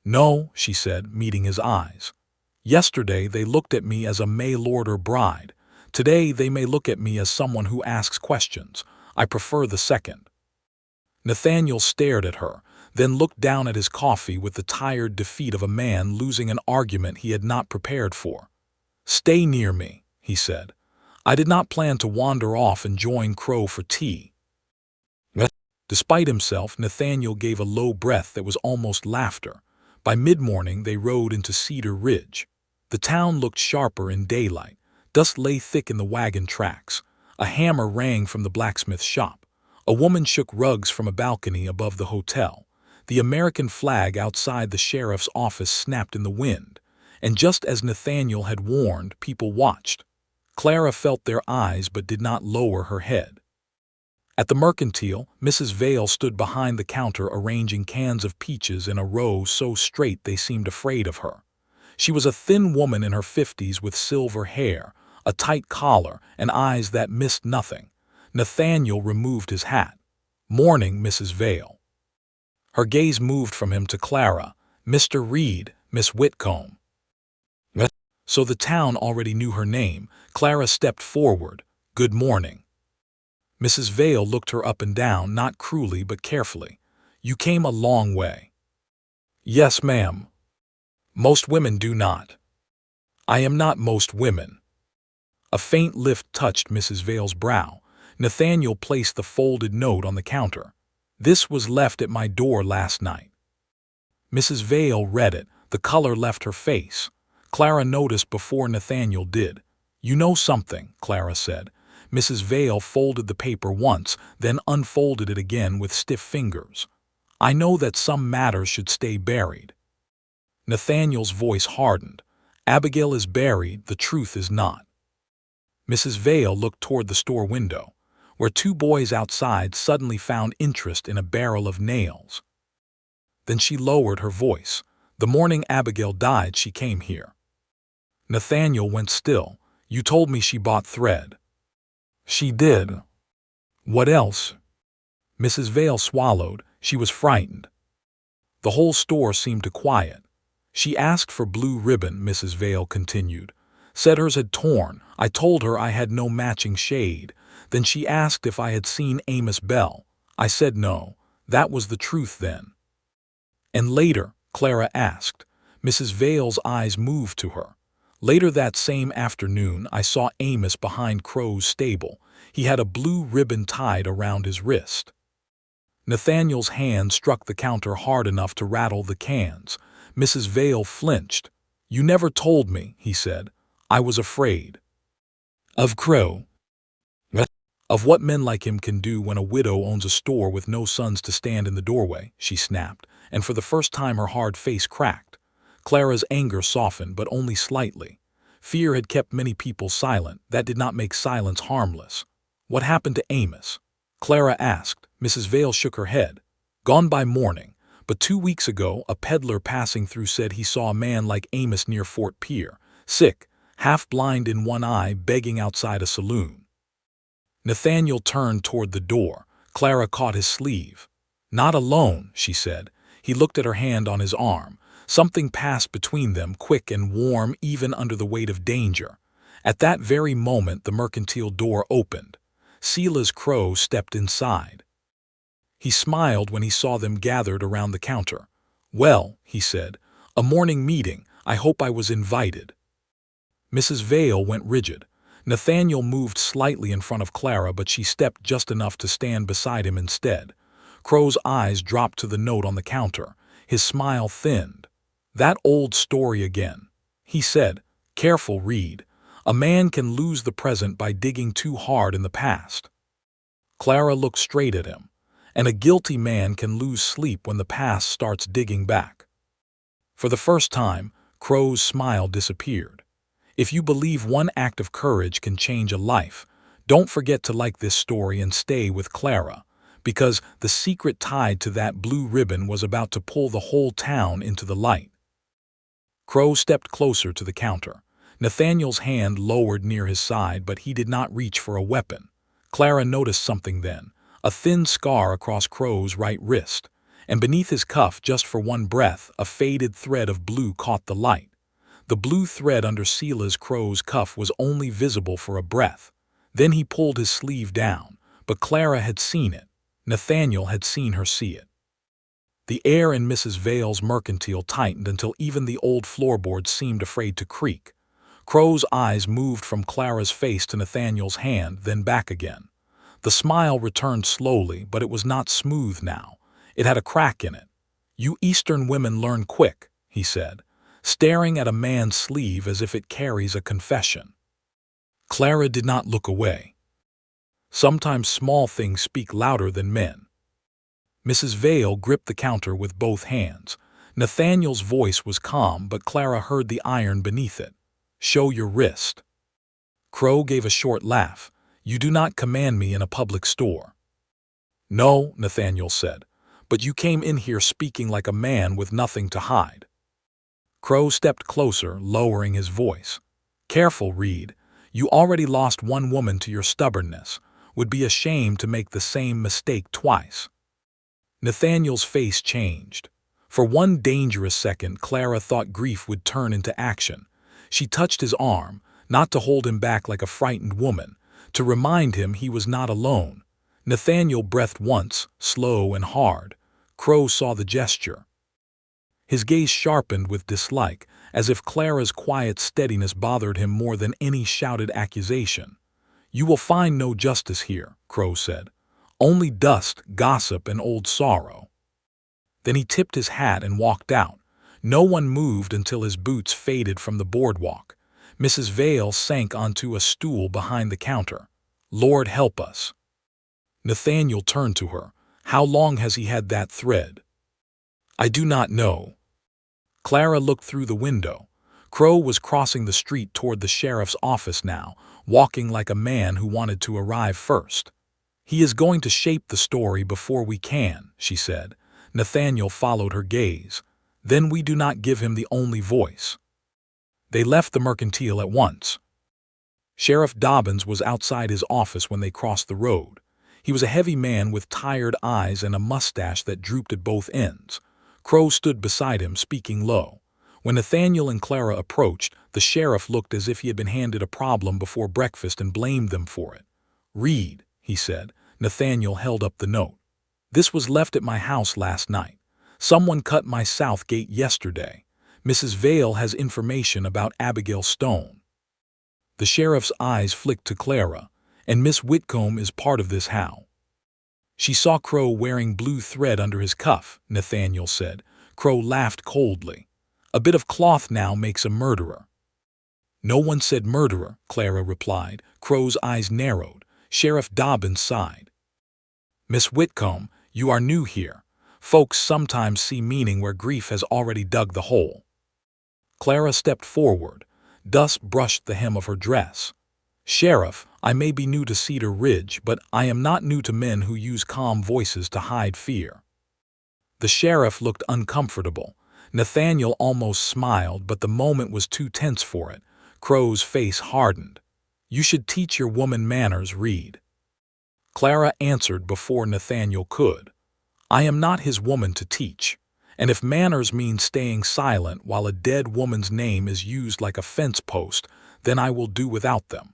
"No," she said, meeting his eyes. "Yesterday they looked at me as a maylord or bride. Today they may look at me as someone who asks questions. I prefer the second." Nathaniel stared at her, then looked down at his coffee with the tired defeat of a man losing an argument he had not prepared for. "Stay near me," he said. "I did not plan to wander off and join Crow for tea." Despite himself, Nathaniel gave a low breath that was almost laughter. By mid-morning they rode into Cedar Ridge. The town looked sharper in daylight. Dust lay thick in the wagon tracks. A hammer rang from the blacksmith shop. A woman shook rugs from a balcony above the hotel. The American flag outside the sheriff's office snapped in the wind. And just as Nathaniel had warned, people watched. Clara felt their eyes but did not lower her head. At the Mercantile, Mrs. Vale stood behind the counter arranging cans of peaches in a row so straight they seemed afraid of her. She was a thin woman in her 50s with silver hair, a tight collar, and eyes that missed nothing. Nathaniel removed his hat. "Morning, Mrs. Vale." Her gaze moved from him to Clara. "Mr. Reed, Miss Whitcomb." So the town already knew her name. Clara stepped forward. "Good morning." Mrs. Vale looked her up and down, not cruelly but carefully. "You came a long way." "Yes, ma'am. Most women do not." "I am not most women." A faint lift touched Mrs. Vale's brow. Nathaniel placed the folded note on the counter. "This was left at my door last night." Mrs. Vale read it. The color left her face. Clara noticed before Nathaniel did. "You know something," Clara said. Mrs. Vale folded the paper once, then unfolded it again with stiff fingers. "I know that some matters should stay buried." Nathaniel's voice hardened. "Abigail is buried, the truth is not." Mrs. Vale looked toward the store window, where two boys outside suddenly found interest in a barrel of nails. Then she lowered her voice. "The morning Abigail died, she came here." Nathaniel went still. "You told me she bought thread." "She did." "What else?" Mrs. Vale swallowed. She was frightened. The whole store seemed to quiet. "She asked for blue ribbon," Mrs. Vale continued. "Said hers had torn. I told her I had no matching shade. Then she asked if I had seen Amos Bell. I said no. That was the truth then." "And later?" Clara asked. Mrs. Vale's eyes moved to her. "Later that same afternoon, I saw Amos behind Crow's stable. He had a blue ribbon tied around his wrist." Nathaniel's hand struck the counter hard enough to rattle the cans. Mrs. Vale flinched. "You never told me," he said. "I was afraid." "Of Crow?" "Of what men like him can do when a widow owns a store with no sons to stand in the doorway," she snapped, and for the first time her hard face cracked. Clara's anger softened, but only slightly. Fear had kept many people silent. That did not make silence harmless. "What happened to Amos?" Clara asked. Mrs. Vale shook her head. "Gone by morning. But 2 weeks ago, a peddler passing through said he saw a man like Amos near Fort Pier, sick, half-blind in one eye, begging outside a saloon." Nathaniel turned toward the door. Clara caught his sleeve. "Not alone," she said. He looked at her hand on his arm. Something passed between them, quick and warm even under the weight of danger. At that very moment the Mercantile door opened. Silas Crow stepped inside. He smiled when he saw them gathered around the counter. "Well," he said, "a morning meeting. I hope I was invited." Mrs. Vale went rigid. Nathaniel moved slightly in front of Clara, but she stepped just enough to stand beside him instead. Crow's eyes dropped to the note on the counter. His smile thinned. "That old story again," he said. "Careful, Reed. A man can lose the present by digging too hard in the past." Clara looked straight at him. "And a guilty man can lose sleep when the past starts digging back." For the first time, Crow's smile disappeared. "If you believe one act of courage can change a life, don't forget to like this story and stay with Clara, because the secret tied to that blue ribbon was about to pull the whole town into the light." Crow stepped closer to the counter. Nathaniel's hand lowered near his side, but he did not reach for a weapon. Clara noticed something then, a thin scar across Crow's right wrist, and beneath his cuff, just for one breath, a faded thread of blue caught the light. The blue thread under Crow's cuff was only visible for a breath. Then he pulled his sleeve down, but Clara had seen it. Nathaniel had seen her see it. The air in Mrs. Vale's mercantile tightened until even the old floorboards seemed afraid to creak. Crow's eyes moved from Clara's face to Nathaniel's hand, then back again. The smile returned slowly, but it was not smooth now. It had a crack in it. "You Eastern women learn quick," he said, staring at a man's sleeve as if it carries a confession. Clara did not look away. Sometimes small things speak louder than men. Mrs. Vale gripped the counter with both hands. Nathaniel's voice was calm, but Clara heard the iron beneath it. "Show your wrist." Crow gave a short laugh. "You do not command me in a public store." "No," Nathaniel said, "but you came in here speaking like a man with nothing to hide." Crow stepped closer, lowering his voice. "Careful, Reed. You already lost one woman to your stubbornness. Would be ashamed to make the same mistake twice." Nathaniel's face changed. For one dangerous second, Clara thought grief would turn into action. She touched his arm, not to hold him back like a frightened woman, to remind him he was not alone. Nathaniel breathed once, slow and hard. Crow saw the gesture. His gaze sharpened with dislike, as if Clara's quiet steadiness bothered him more than any shouted accusation. "You will find no justice here," Crow said. "Only dust, gossip, and old sorrow." Then he tipped his hat and walked out. No one moved until his boots faded from the boardwalk. Mrs. Vale sank onto a stool behind the counter. "Lord help us." Nathaniel turned to her. "How long has he had that thread?" "I do not know." Clara looked through the window. Crow was crossing the street toward the sheriff's office now, walking like a man who wanted to arrive first. "He is going to shape the story before we can," she said. Nathaniel followed her gaze. "Then we do not give him the only voice." They left the mercantile at once. Sheriff Dobbins was outside his office when they crossed the road. He was a heavy man with tired eyes and a mustache that drooped at both ends. Crow stood beside him, speaking low. When Nathaniel and Clara approached, the sheriff looked as if he had been handed a problem before breakfast and blamed them for it. "Reed," he said. Nathaniel held up the note. "This was left at my house last night. Someone cut my south gate yesterday. Mrs. Vale has information about Abigail Stone." The sheriff's eyes flicked to Clara. "And Miss Whitcomb is part of this how?" "She saw Crow wearing blue thread under his cuff," Nathaniel said. Crow laughed coldly. "A bit of cloth now makes a murderer." "No one said murderer," Clara replied. Crow's eyes narrowed. Sheriff Dobbins sighed. "Miss Whitcomb, you are new here. Folks sometimes see meaning where grief has already dug the hole." Clara stepped forward. Dust brushed the hem of her dress. "Sheriff, I may be new to Cedar Ridge, but I am not new to men who use calm voices to hide fear." The sheriff looked uncomfortable. Nathaniel almost smiled, but the moment was too tense for it. Crow's face hardened. "You should teach your woman manners, Reed." Clara answered before Nathaniel could. "I am not his woman to teach. And if manners mean staying silent while a dead woman's name is used like a fence post, then I will do without them."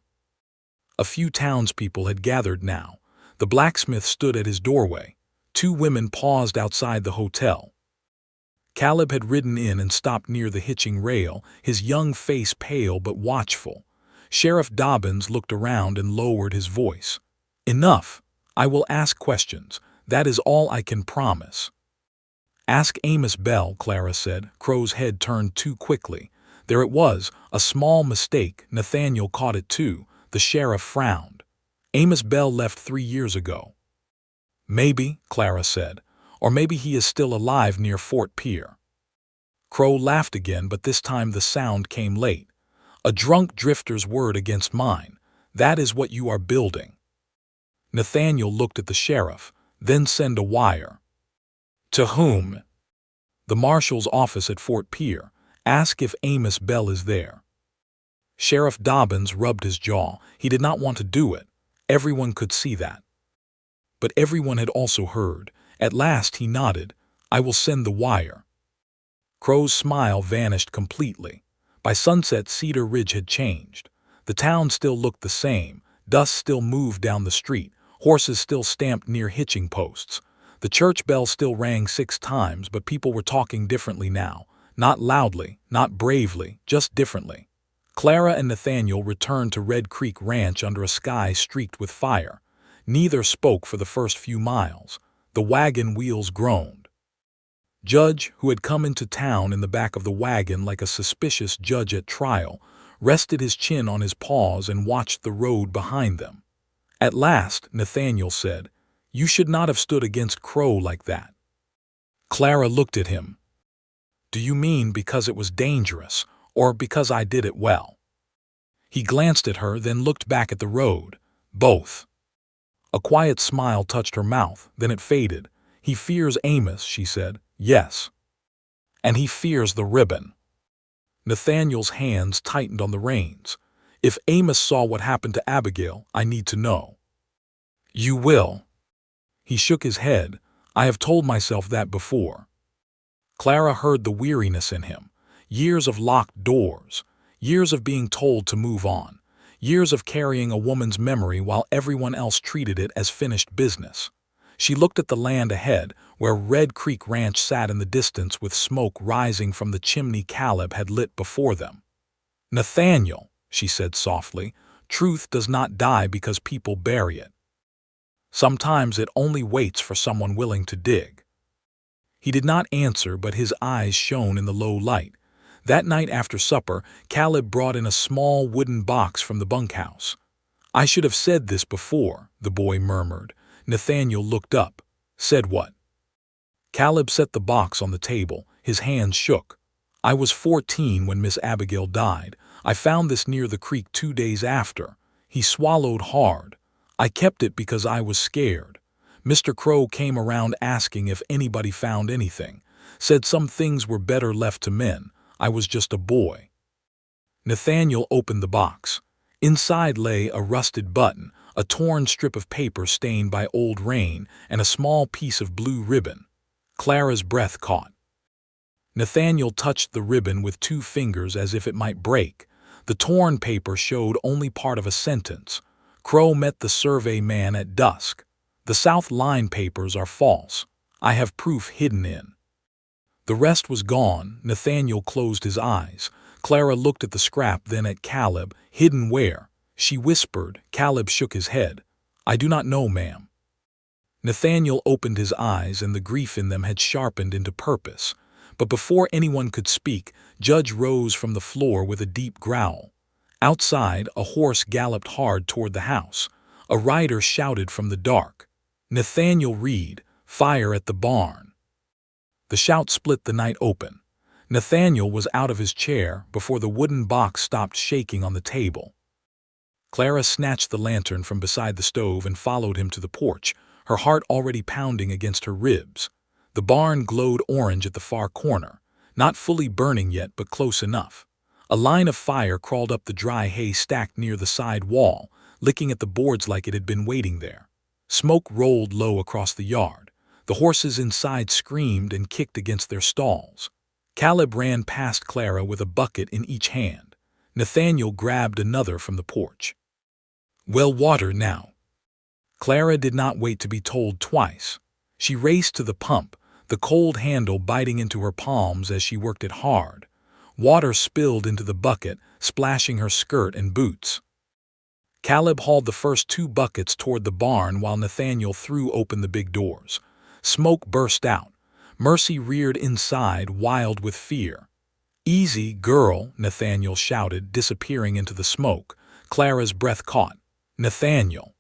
A few townspeople had gathered now. The blacksmith stood at his doorway. Two women paused outside the hotel. Caleb had ridden in and stopped near the hitching rail, his young face pale but watchful. Sheriff Dobbins looked around and lowered his voice. "Enough. I will ask questions. That is all I can promise." "Ask Amos Bell," Clara said. Crow's head turned too quickly. There it was, a small mistake. Nathaniel caught it too. The sheriff frowned. "Amos Bell left 3 years ago." "Maybe," Clara said. "Or maybe he is still alive near Fort Pierre." Crow laughed again, but this time the sound came late. "A drunk drifter's word against mine. That is what you are building." Nathaniel looked at the sheriff. "Then send a wire." "To whom?" "The marshal's office at Fort Pierre. Ask if Amos Bell is there." Sheriff Dobbins rubbed his jaw. He did not want to do it. Everyone could see that. But everyone had also heard. At last he nodded. "I will send the wire." Crow's smile vanished completely. By sunset, Cedar Ridge had changed. The town still looked the same. Dust still moved down the street. Horses still stamped near hitching posts. The church bell still rang 6 times, but people were talking differently now. Not loudly, not bravely, just differently. Clara and Nathaniel returned to Red Creek Ranch under a sky streaked with fire. Neither spoke for the first few miles. The wagon wheels groaned. Judge, who had come into town in the back of the wagon like a suspicious judge at trial, rested his chin on his paws and watched the road behind them. At last, Nathaniel said, "You should not have stood against Crow like that." Clara looked at him. "Do you mean because it was dangerous, or because I did it well?" He glanced at her, then looked back at the road. "Both." A quiet smile touched her mouth, then it faded. "He fears Amos," she said. "Yes." "And he fears the ribbon." Nathaniel's hands tightened on the reins. "If Amos saw what happened to Abigail, I need to know." "You will." He shook his head. "I have told myself that before." Clara heard the weariness in him. Years of locked doors. Years of being told to move on. Years of carrying a woman's memory while everyone else treated it as finished business. She looked at the land ahead, where Red Creek Ranch sat in the distance with smoke rising from the chimney Caleb had lit before them. "Nathaniel," she said softly, "truth does not die because people bury it. Sometimes it only waits for someone willing to dig." He did not answer, but his eyes shone in the low light. That night after supper, Caleb brought in a small wooden box from the bunkhouse. "I should have said this before," the boy murmured. Nathaniel looked up. "Said what?" Caleb set the box on the table. His hands shook. "I was 14 when Miss Abigail died. I found this near the creek 2 days after." He swallowed hard. "I kept it because I was scared. Mr. Crow came around asking if anybody found anything. Said some things were better left to men. I was just a boy." Nathaniel opened the box. Inside lay a rusted button, a torn strip of paper stained by old rain, and a small piece of blue ribbon. Clara's breath caught. Nathaniel touched the ribbon with 2 fingers as if it might break. The torn paper showed only part of a sentence. "Crow met the survey man at dusk. The South Line papers are false. I have proof hidden in." The rest was gone. Nathaniel closed his eyes. Clara looked at the scrap, then at Caleb. "Hidden where?" she whispered. Caleb shook his head. "I do not know, ma'am." Nathaniel opened his eyes, and the grief in them had sharpened into purpose. But before anyone could speak, Judge rose from the floor with a deep growl. Outside, a horse galloped hard toward the house. A rider shouted from the dark, "Nathaniel Reed, fire at the barn." The shout split the night open. Nathaniel was out of his chair before the wooden box stopped shaking on the table. Clara snatched the lantern from beside the stove and followed him to the porch, her heart already pounding against her ribs. The barn glowed orange at the far corner, not fully burning yet, but close enough. A line of fire crawled up the dry hay stacked near the side wall, licking at the boards like it had been waiting there. Smoke rolled low across the yard. The horses inside screamed and kicked against their stalls. Caleb ran past Clara with a bucket in each hand. Nathaniel grabbed another from the porch. "Well, water now." Clara did not wait to be told twice. She raced to the pump, the cold handle biting into her palms as she worked it hard. Water spilled into the bucket, splashing her skirt and boots. Caleb hauled the first 2 buckets toward the barn while Nathaniel threw open the big doors. Smoke burst out. Mercy reared inside, wild with fear. "Easy, girl," Nathaniel shouted, disappearing into the smoke. Clara's breath caught. "Nathaniel."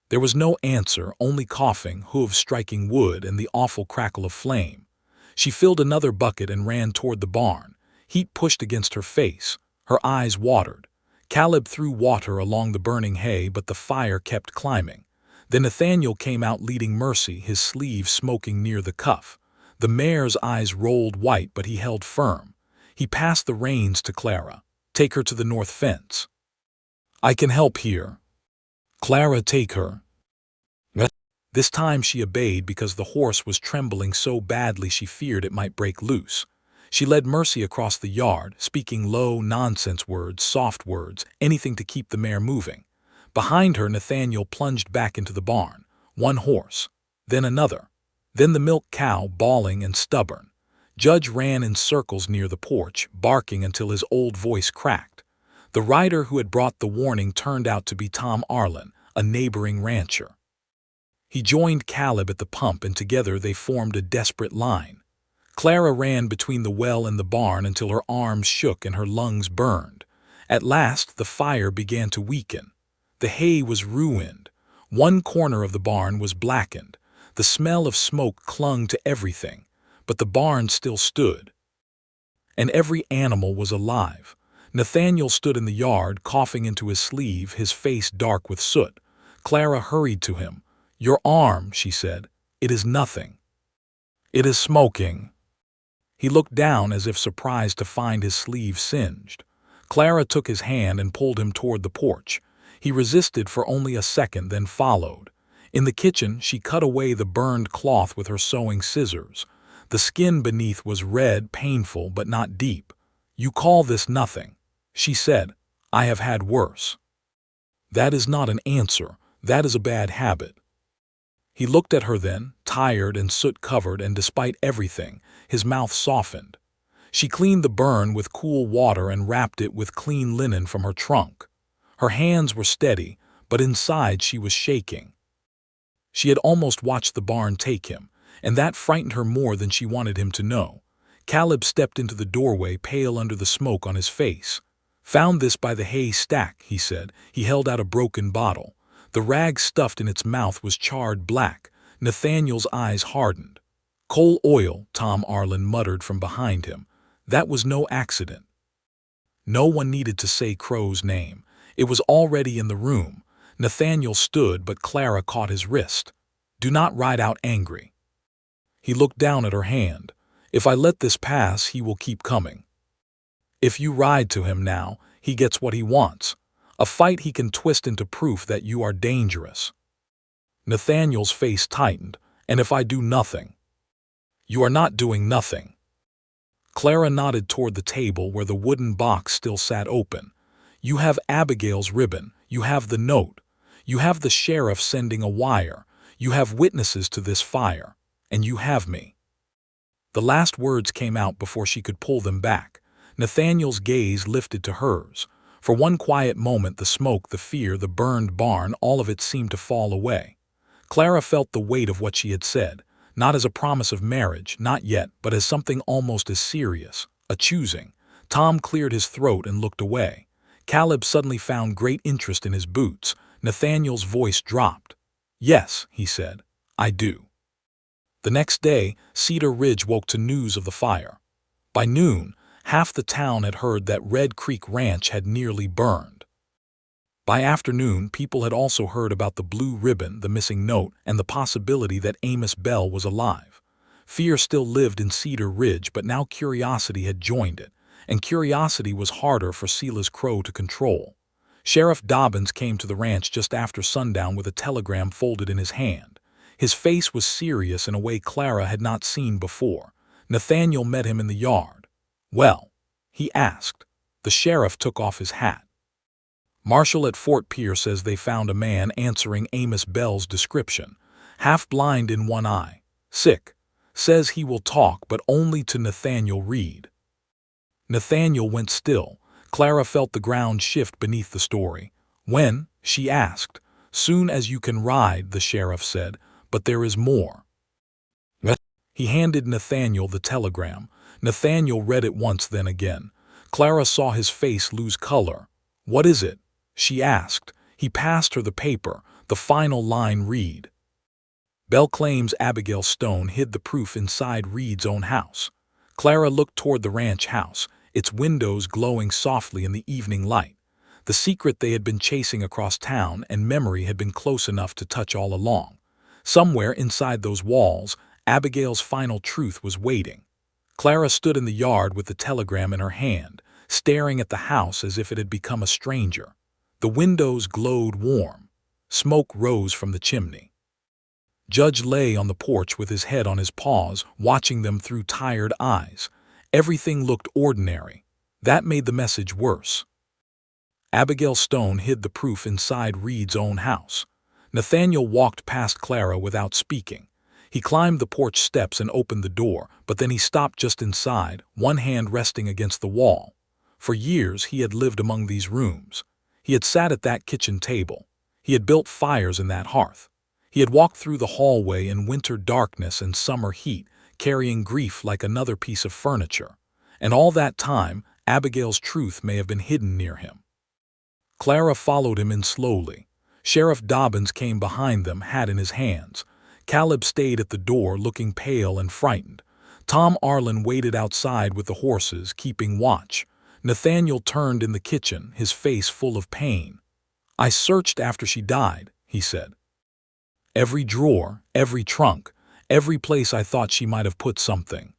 There was no answer, only coughing, hooves striking wood, and the awful crackle of flame. She filled another bucket and ran toward the barn. Heat pushed against her face. Her eyes watered. Caleb threw water along the burning hay, but the fire kept climbing. Then Nathaniel came out leading Mercy, his sleeve smoking near the cuff. The mare's eyes rolled white, but he held firm. He passed the reins to Clara. "Take her to the north fence." "I can help here." "Clara, take her." This time she obeyed because the horse was trembling so badly she feared it might break loose. She led Mercy across the yard, speaking low, nonsense words, soft words, anything to keep the mare moving. Behind her, Nathaniel plunged back into the barn. One horse, then another, then the milk cow, bawling and stubborn. Judge ran in circles near the porch, barking until his old voice cracked. The rider who had brought the warning turned out to be Tom Arlen, a neighboring rancher. He joined Caleb at the pump, and together they formed a desperate line. Clara ran between the well and the barn until her arms shook and her lungs burned. At last the fire began to weaken. The hay was ruined. One corner of the barn was blackened. The smell of smoke clung to everything, but the barn still stood. And every animal was alive. Nathaniel stood in the yard, coughing into his sleeve, his face dark with soot. Clara hurried to him. "Your arm," she said. "It is nothing." "It is smoking." He looked down as if surprised to find his sleeve singed. Clara took his hand and pulled him toward the porch. He resisted for only a second, then followed. In the kitchen, she cut away the burned cloth with her sewing scissors. The skin beneath was red, painful, but not deep. "You call this nothing," she said. "I have had worse." "That is not an answer. That is a bad habit." He looked at her then, tired and soot-covered, and despite everything, his mouth softened. She cleaned the burn with cool water and wrapped it with clean linen from her trunk. Her hands were steady, but inside she was shaking. She had almost watched the barn take him, and that frightened her more than she wanted him to know. Caleb stepped into the doorway, pale under the smoke on his face. "Found this by the hay stack," he said. He held out a broken bottle. The rag stuffed in its mouth was charred black. Nathaniel's eyes hardened. "Coal oil," Tom Arlen muttered from behind him. "That was no accident." No one needed to say Crow's name. It was already in the room. Nathaniel stood, but Clara caught his wrist. "Do not ride out angry." He looked down at her hand. "If I let this pass, he will keep coming. If you ride to him now, he gets what he wants. A fight he can twist into proof that you are dangerous." Nathaniel's face tightened. "And if I do nothing?" "You are not doing nothing." Clara nodded toward the table where the wooden box still sat open. "You have Abigail's ribbon. You have the note. You have the sheriff sending a wire. You have witnesses to this fire. And you have me." The last words came out before she could pull them back. Nathaniel's gaze lifted to hers. For one quiet moment, the smoke, the fear, the burned barn, all of it seemed to fall away. Clara felt the weight of what she had said, not as a promise of marriage, not yet, but as something almost as serious, a choosing. Tom cleared his throat and looked away. Caleb suddenly found great interest in his boots. Nathaniel's voice dropped. "Yes," he said, "I do." The next day, Cedar Ridge woke to news of the fire. By noon, half the town had heard that Red Creek Ranch had nearly burned. By afternoon, people had also heard about the blue ribbon, the missing note, and the possibility that Amos Bell was alive. Fear still lived in Cedar Ridge, but now curiosity had joined it, and curiosity was harder for Silas Crow to control. Sheriff Dobbins came to the ranch just after sundown with a telegram folded in his hand. His face was serious in a way Clara had not seen before. Nathaniel met him in the yard. "Well?" he asked. The sheriff took off his hat. "Marshal at Fort Pierce says they found a man answering Amos Bell's description. Half-blind in one eye. Sick. Says he will talk, but only to Nathaniel Reed." Nathaniel went still. Clara felt the ground shift beneath the story. "When?" she asked. "Soon as you can ride," the sheriff said, "but there is more." He handed Nathaniel the telegram. Nathaniel read it once, then again. Clara saw his face lose color. "What is it?" she asked. He passed her the paper. The final line read: "Bell claims Abigail Stone hid the proof inside Reed's own house." Clara looked toward the ranch house, its windows glowing softly in the evening light. The secret they had been chasing across town, and memory had been close enough to touch all along. Somewhere inside those walls, Abigail's final truth was waiting. Clara stood in the yard with the telegram in her hand, staring at the house as if it had become a stranger. The windows glowed warm. Smoke rose from the chimney. Judge lay on the porch with his head on his paws, watching them through tired eyes. Everything looked ordinary. That made the message worse. Abigail Stone hid the proof inside Reed's own house. Nathaniel walked past Clara without speaking. He climbed the porch steps and opened the door, but then he stopped just inside, one hand resting against the wall. For years he had lived among these rooms. He had sat at that kitchen table. He had built fires in that hearth. He had walked through the hallway in winter darkness and summer heat, carrying grief like another piece of furniture. And all that time, Abigail's truth may have been hidden near him. Clara followed him in slowly. Sheriff Dobbins came behind them, hat in his hands. Caleb stayed at the door, looking pale and frightened. Tom Arlen waited outside with the horses, keeping watch. Nathaniel turned in the kitchen, his face full of pain. "I searched after she died," he said. "Every drawer, every trunk, every place I thought she might have put something."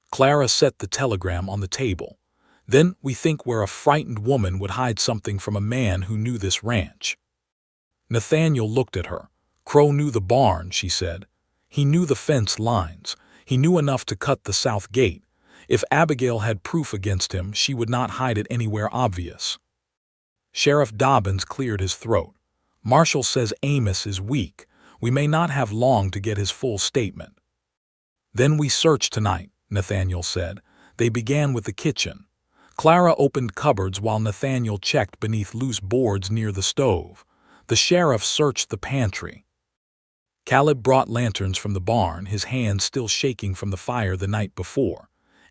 Clara set the telegram on the table. "Then we think where a frightened woman would hide something from a man who knew this ranch." Nathaniel looked at her. "Crow knew the barn," she said. "He knew the fence lines. He knew enough to cut the south gate. If Abigail had proof against him, she would not hide it anywhere obvious." Sheriff Dobbins cleared his throat. "Marshall says Amos is weak. We may not have long to get his full statement." "Then we search tonight," Nathaniel said. They began with the kitchen. Clara opened cupboards while Nathaniel checked beneath loose boards near the stove. The sheriff searched the pantry. Caleb brought lanterns from the barn, his hands still shaking from the fire the night before.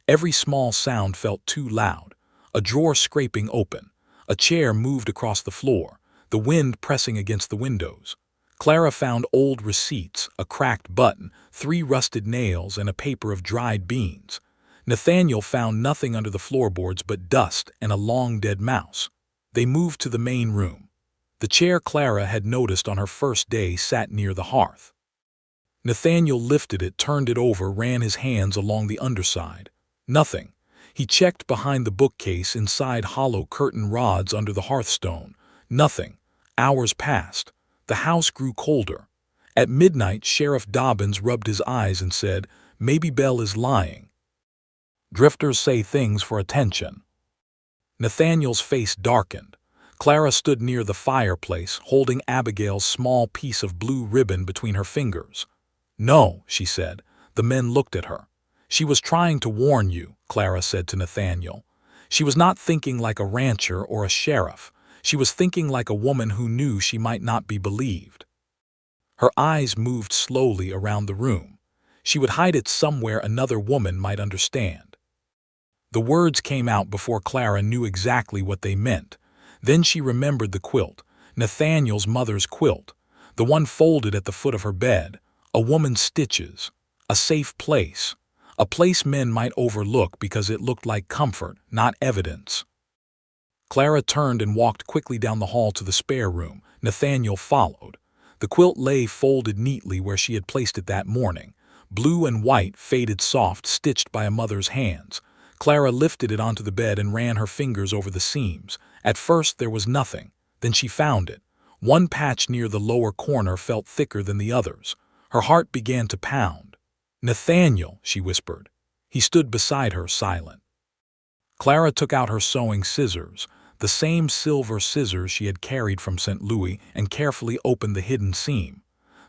Every small sound felt too loud. A drawer scraping open. A chair moved across the floor, the wind pressing against the windows. Clara found old receipts, a cracked button, 3 rusted nails, and a paper of dried beans. Nathaniel found nothing under the floorboards but dust and a long dead mouse. They moved to the main room. The chair Clara had noticed on her first day sat near the hearth. Nathaniel lifted it, turned it over, ran his hands along the underside. Nothing. He checked behind the bookcase, inside hollow curtain rods under the hearthstone. Nothing. Hours passed. The house grew colder. At midnight, Sheriff Dobbins rubbed his eyes and said, "Maybe Bell is lying. Drifters say things for attention." Nathaniel's face darkened. Clara stood near the fireplace, holding Abigail's small piece of blue ribbon between her fingers. "No," she said. The men looked at her. "She was trying to warn you," Clara said to Nathaniel. "She was not thinking like a rancher or a sheriff. She was thinking like a woman who knew she might not be believed." Her eyes moved slowly around the room. She would hide it somewhere another woman might understand. The words came out before Clara knew exactly what they meant. Then she remembered the quilt, Nathaniel's mother's quilt, the one folded at the foot of her bed, a woman's stitches, a safe place, a place men might overlook because it looked like comfort, not evidence. Clara turned and walked quickly down the hall to the spare room. Nathaniel followed. The quilt lay folded neatly where she had placed it that morning, blue and white, faded soft, stitched by a mother's hands. Clara lifted it onto the bed and ran her fingers over the seams. At first there was nothing. Then she found it. One patch near the lower corner felt thicker than the others. Her heart began to pound. "Nathaniel," she whispered. He stood beside her, silent. Clara took out her sewing scissors, the same silver scissors she had carried from St. Louis, and carefully opened the hidden seam.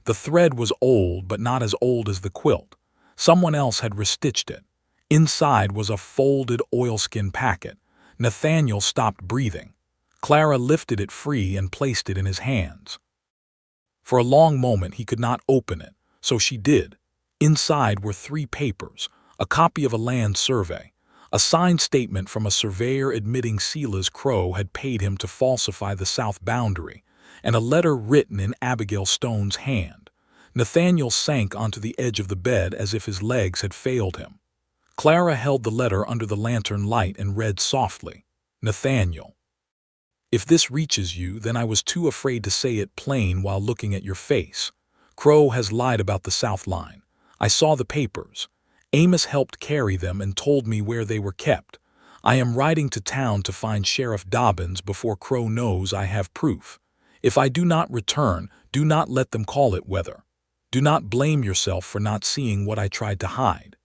The thread was old, but not as old as the quilt. Someone else had restitched it. Inside was a folded oilskin packet. Nathaniel stopped breathing. Clara lifted it free and placed it in his hands. For a long moment he could not open it, so she did. Inside were 3 papers, a copy of a land survey, a signed statement from a surveyor admitting Silas Crow had paid him to falsify the south boundary, and a letter written in Abigail Stone's hand. Nathaniel sank onto the edge of the bed as if his legs had failed him. Clara held the letter under the lantern light and read softly, "Nathaniel, if this reaches you, then I was too afraid to say it plain while looking at your face. Crow has lied about the South Line. I saw the papers. Amos helped carry them and told me where they were kept. I am riding to town to find Sheriff Dobbins before Crow knows I have proof. If I do not return, do not let them call it weather. Do not blame yourself for not seeing what I tried to hide.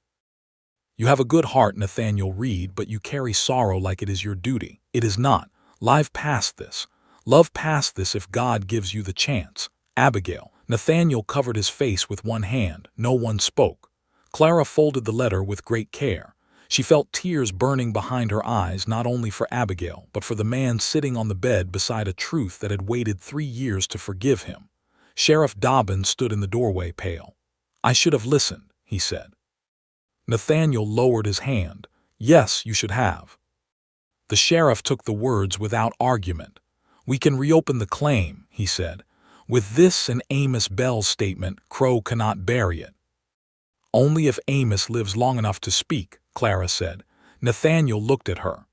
You have a good heart, Nathaniel Reed, but you carry sorrow like it is your duty. It is not. Live past this. Love past this if God gives you the chance. Abigail." Nathaniel covered his face with one hand. No one spoke. Clara folded the letter with great care. She felt tears burning behind her eyes, not only for Abigail, but for the man sitting on the bed beside a truth that had waited 3 years to forgive him. Sheriff Dobbins stood in the doorway, pale. "I should have listened," he said. Nathaniel lowered his hand. "Yes, you should have." The sheriff took the words without argument. "We can reopen the claim," he said. "With this and Amos Bell's statement, Crow cannot bury it." "Only if Amos lives long enough to speak," Clara said. Nathaniel looked at her.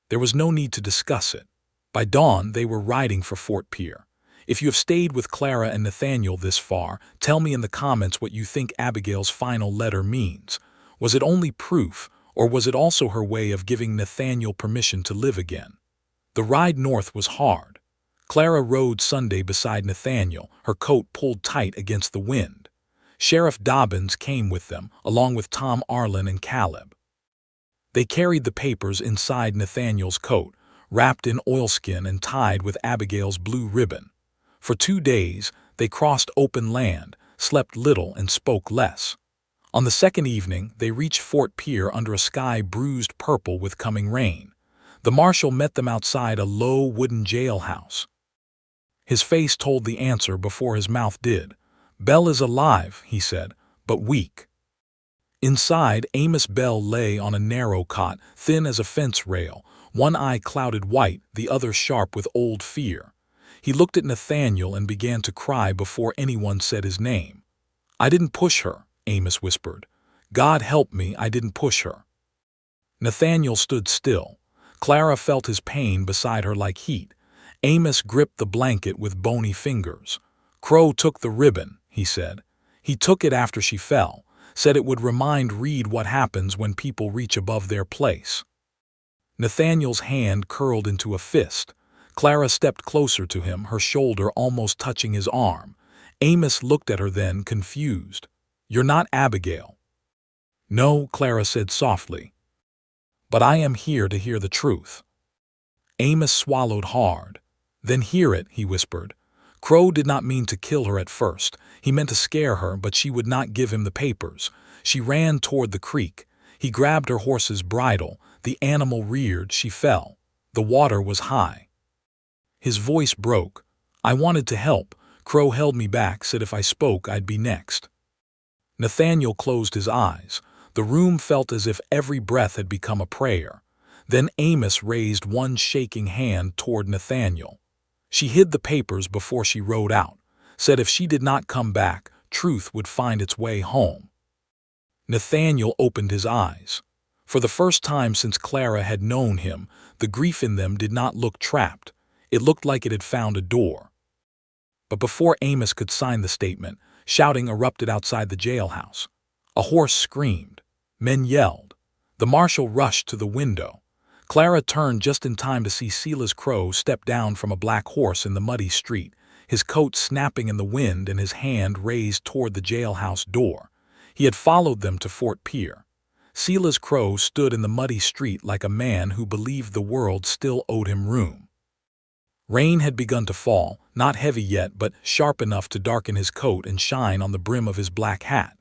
There was no need to discuss it. By dawn, they were riding for Fort Pierre. If you have stayed with Clara and Nathaniel this far, tell me in the comments what you think Abigail's final letter means. Was it only proof, or was it also her way of giving Nathaniel permission to live again? The ride north was hard. Clara rode Sunday beside Nathaniel, her coat pulled tight against the wind. Sheriff Dobbins came with them, along with Tom Arlen and Caleb. They carried the papers inside Nathaniel's coat, wrapped in oilskin and tied with Abigail's blue ribbon. For 2 days, they crossed open land, slept little and spoke less. On the second evening, they reached Fort Pierre under a sky bruised purple with coming rain. The marshal met them outside a low wooden jailhouse. His face told the answer before his mouth did. "Bell is alive," he said, "but weak." Inside, Amos Bell lay on a narrow cot, thin as a fence rail, one eye clouded white, the other sharp with old fear. He looked at Nathaniel and began to cry before anyone said his name. "I didn't push her," Amos whispered. "God help me, I didn't push her." Nathaniel stood still. Clara felt his pain beside her like heat. Amos gripped the blanket with bony fingers. "Crow took the ribbon," he said. "He took it after she fell, said it would remind Reed what happens when people reach above their place." Nathaniel's hand curled into a fist. Clara stepped closer to him, her shoulder almost touching his arm. Amos looked at her then, confused. "You're not Abigail." "No," Clara said softly. "But I am here to hear the truth." Amos swallowed hard. "Then hear it," he whispered. "Crow did not mean to kill her at first. He meant to scare her, but she would not give him the papers. She ran toward the creek. He grabbed her horse's bridle. The animal reared. She fell. The water was high." His voice broke. "I wanted to help. Crow held me back, said if I spoke I'd be next." Nathaniel closed his eyes. The room felt as if every breath had become a prayer. Then Amos raised one shaking hand toward Nathaniel. She hid the papers before she rode out, said if she did not come back, truth would find its way home. Nathaniel opened his eyes. For the first time since Clara had known him, the grief in them did not look trapped. It looked like it had found a door. But before Amos could sign the statement, shouting erupted outside the jailhouse. A horse screamed. Men yelled. The marshal rushed to the window. Clara turned just in time to see Silas Crow step down from a black horse in the muddy street, his coat snapping in the wind and his hand raised toward the jailhouse door. He had followed them to Fort Pierre. Silas Crow stood in the muddy street like a man who believed the world still owed him room. Rain had begun to fall, not heavy yet, but sharp enough to darken his coat and shine on the brim of his black hat.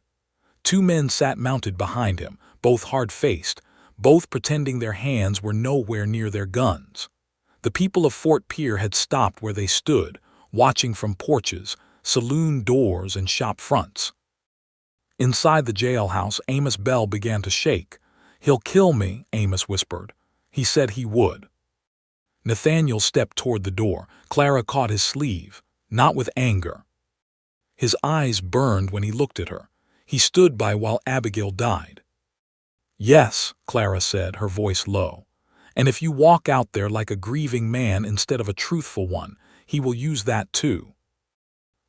2 men sat mounted behind him, both hard-faced, both pretending their hands were nowhere near their guns. The people of Fort Pierre had stopped where they stood, watching from porches, saloon doors, and shop fronts. Inside the jailhouse, Amos Bell began to shake. "He'll kill me," Amos whispered. "He said he would." Nathaniel stepped toward the door. Clara caught his sleeve, not with anger. His eyes burned when he looked at her. "He stood by while Abigail died." "Yes," Clara said, her voice low. "And if you walk out there like a grieving man instead of a truthful one, he will use that too."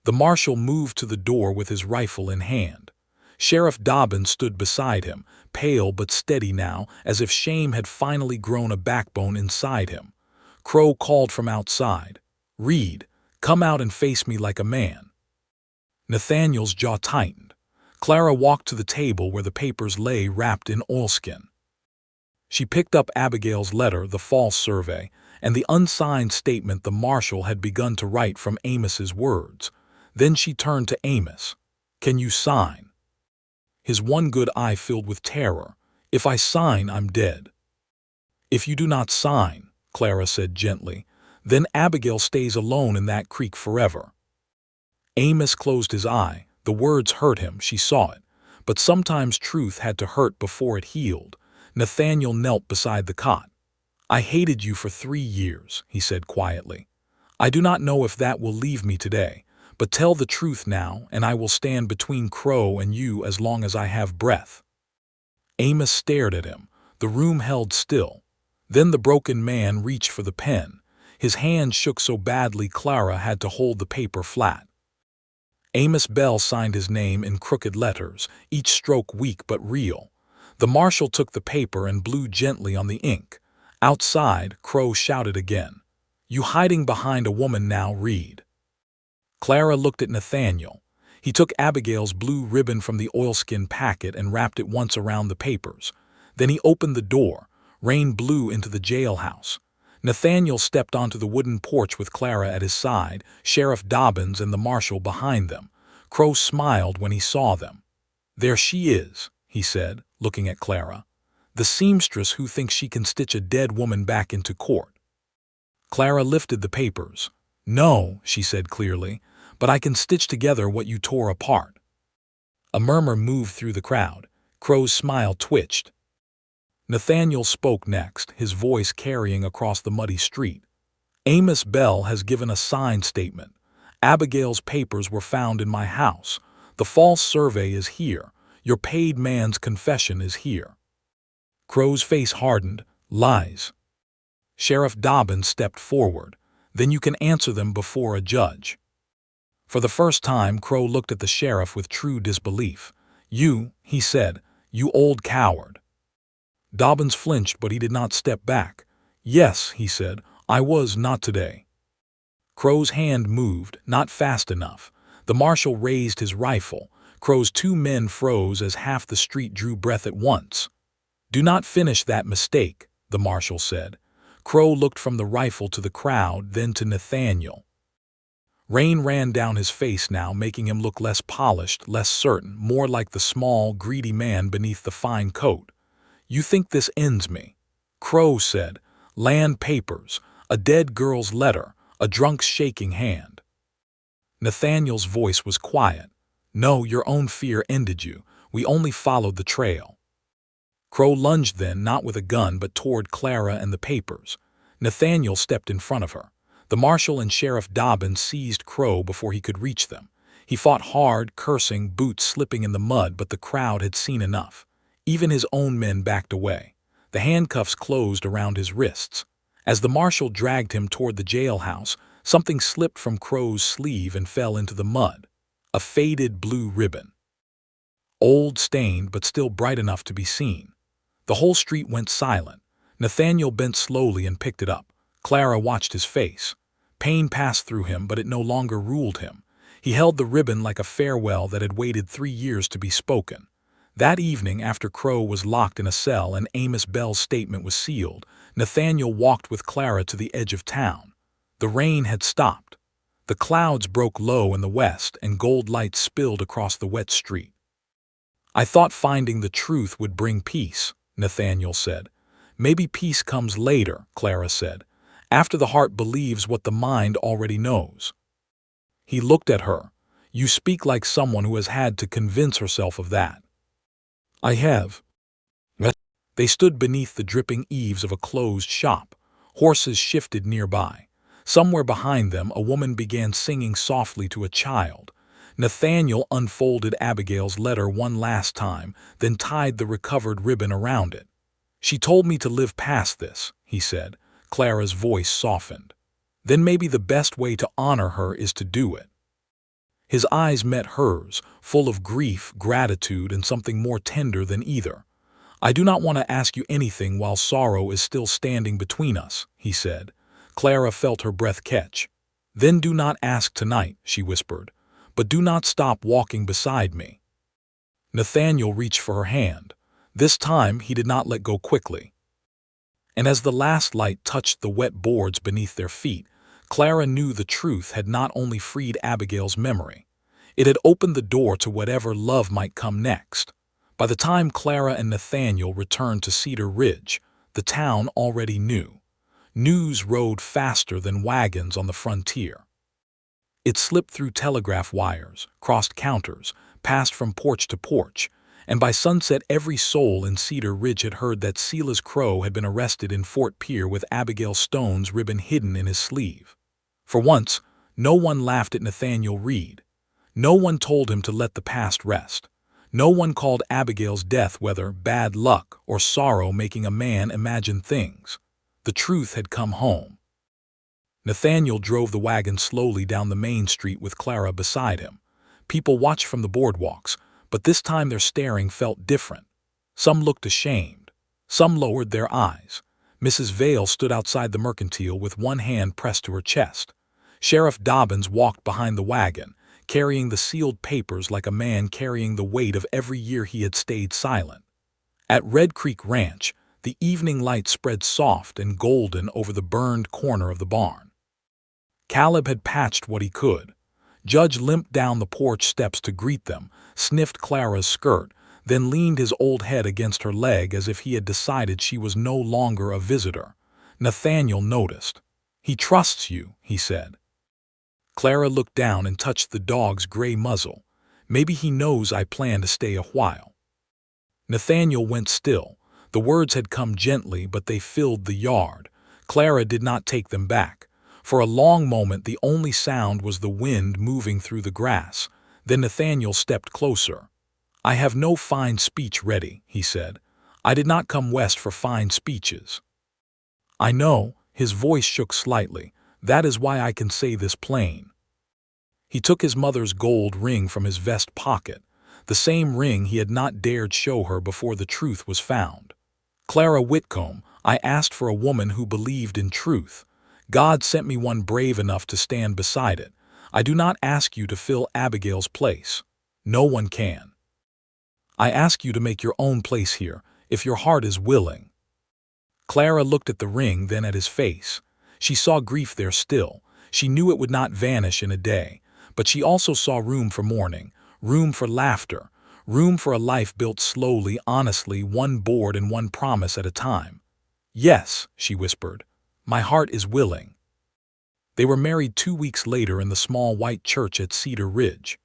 The marshal moved to the door with his rifle in hand. Sheriff Dobbins stood beside him, pale but steady now, as if shame had finally grown a backbone inside him. Crow called from outside, "Reed, come out and face me like a man." Nathaniel's jaw tightened. Clara walked to the table where the papers lay wrapped in oilskin. She picked up Abigail's letter, the false survey, and the unsigned statement the marshal had begun to write from Amos's words. Then she turned to Amos. "Can you sign?" His one good eye filled with terror. "If I sign, I'm dead." "If you do not sign," Clara said gently, "then Abigail stays alone in that creek forever." Amos closed his eye. The words hurt him, she saw it. But sometimes truth had to hurt before it healed. Nathaniel knelt beside the cot. "I hated you for 3 years," he said quietly. "I do not know if that will leave me today, but tell the truth now, and I will stand between Crow and you as long as I have breath." Amos stared at him. The room held still. Then the broken man reached for the pen. His hand shook so badly Clara had to hold the paper flat. Amos Bell signed his name in crooked letters, each stroke weak but real. The marshal took the paper and blew gently on the ink. Outside, Crow shouted again, "You hiding behind a woman now, Reed?" Clara looked at Nathaniel. He took Abigail's blue ribbon from the oilskin packet and wrapped it once around the papers. Then he opened the door. Rain blew into the jailhouse. Nathaniel stepped onto the wooden porch with Clara at his side, Sheriff Dobbins and the marshal behind them. Crow smiled when he saw them. "There she is," he said, looking at Clara. "The seamstress who thinks she can stitch a dead woman back into court." Clara lifted the papers. "No," she said clearly, "but I can stitch together what you tore apart." A murmur moved through the crowd. Crow's smile twitched. Nathaniel spoke next, his voice carrying across the muddy street. "Amos Bell has given a signed statement. Abigail's papers were found in my house. The false survey is here. Your paid man's confession is here." Crow's face hardened. "Lies." Sheriff Dobbins stepped forward. "Then you can answer them before a judge." For the first time, Crow looked at the sheriff with true disbelief. "You," he said, "you old coward." Dobbins flinched, but he did not step back. "Yes," he said, "I was not today." Crow's hand moved, not fast enough. The marshal raised his rifle. Crow's 2 men froze as half the street drew breath at once. "Do not finish that mistake," the marshal said. Crow looked from the rifle to the crowd, then to Nathaniel. Rain ran down his face now, making him look less polished, less certain, more like the small, greedy man beneath the fine coat. "You think this ends me?" Crow said. "Land papers, a dead girl's letter, a drunk's shaking hand." Nathaniel's voice was quiet. "No, your own fear ended you. We only followed the trail." Crow lunged then, not with a gun, but toward Clara and the papers. Nathaniel stepped in front of her. The marshal and Sheriff Dobbins seized Crow before he could reach them. He fought hard, cursing, boots slipping in the mud, but the crowd had seen enough. Even his own men backed away. The handcuffs closed around his wrists. As the marshal dragged him toward the jailhouse, something slipped from Crow's sleeve and fell into the mud. A faded blue ribbon. Old, stained, but still bright enough to be seen. The whole street went silent. Nathaniel bent slowly and picked it up. Clara watched his face. Pain passed through him, but it no longer ruled him. He held the ribbon like a farewell that had waited 3 years to be spoken. That evening, after Crow was locked in a cell and Amos Bell's statement was sealed, Nathaniel walked with Clara to the edge of town. The rain had stopped. The clouds broke low in the west and gold lights spilled across the wet street. "I thought finding the truth would bring peace," Nathaniel said. "Maybe peace comes later," Clara said, "after the heart believes what the mind already knows." He looked at her. "You speak like someone who has had to convince herself of that." "I have." They stood beneath the dripping eaves of a closed shop. Horses shifted nearby. Somewhere behind them, a woman began singing softly to a child. Nathaniel unfolded Abigail's letter one last time, then tied the recovered ribbon around it. "She told me to live past this," he said. Clara's voice softened. "Then maybe the best way to honor her is to do it." His eyes met hers, full of grief, gratitude, and something more tender than either. "I do not want to ask you anything while sorrow is still standing between us," he said. Clara felt her breath catch. "Then do not ask tonight," she whispered. "But do not stop walking beside me." Nathaniel reached for her hand. This time he did not let go quickly. And as the last light touched the wet boards beneath their feet, Clara knew the truth had not only freed Abigail's memory. It had opened the door to whatever love might come next. By the time Clara and Nathaniel returned to Cedar Ridge, the town already knew. News rode faster than wagons on the frontier. It slipped through telegraph wires, crossed counters, passed from porch to porch, and by sunset every soul in Cedar Ridge had heard that Silas Crow had been arrested in Fort Pierre with Abigail Stone's ribbon hidden in his sleeve. For once, no one laughed at Nathaniel Reed. No one told him to let the past rest. No one called Abigail's death whether bad luck or sorrow making a man imagine things. The truth had come home. Nathaniel drove the wagon slowly down the main street with Clara beside him. People watched from the boardwalks, but this time their staring felt different. Some looked ashamed. Some lowered their eyes. Mrs. Vale stood outside the mercantile with one hand pressed to her chest. Sheriff Dobbins walked behind the wagon, carrying the sealed papers like a man carrying the weight of every year he had stayed silent. At Red Creek Ranch, the evening light spread soft and golden over the burned corner of the barn. Caleb had patched what he could. Judge limped down the porch steps to greet them, sniffed Clara's skirt, then leaned his old head against her leg as if he had decided she was no longer a visitor. Nathaniel noticed. "He trusts you," he said. Clara looked down and touched the dog's gray muzzle. "Maybe he knows I plan to stay a while." Nathaniel went still. The words had come gently, but they filled the yard. Clara did not take them back. For a long moment the only sound was the wind moving through the grass. Then Nathaniel stepped closer. "I have no fine speech ready," he said. "I did not come west for fine speeches." "I know," his voice shook slightly. "That is why I can say this plain." He took his mother's gold ring from his vest pocket, the same ring he had not dared show her before the truth was found. "Clara Whitcomb, I asked for a woman who believed in truth. God sent me one brave enough to stand beside it. I do not ask you to fill Abigail's place. No one can. I ask you to make your own place here, if your heart is willing." Clara looked at the ring, then at his face. She saw grief there still. She knew it would not vanish in a day, but she also saw room for mourning, room for laughter, room for a life built slowly, honestly, one board and one promise at a time. "Yes," she whispered, "my heart is willing." They were married 2 weeks later in the small white church at Cedar Ridge.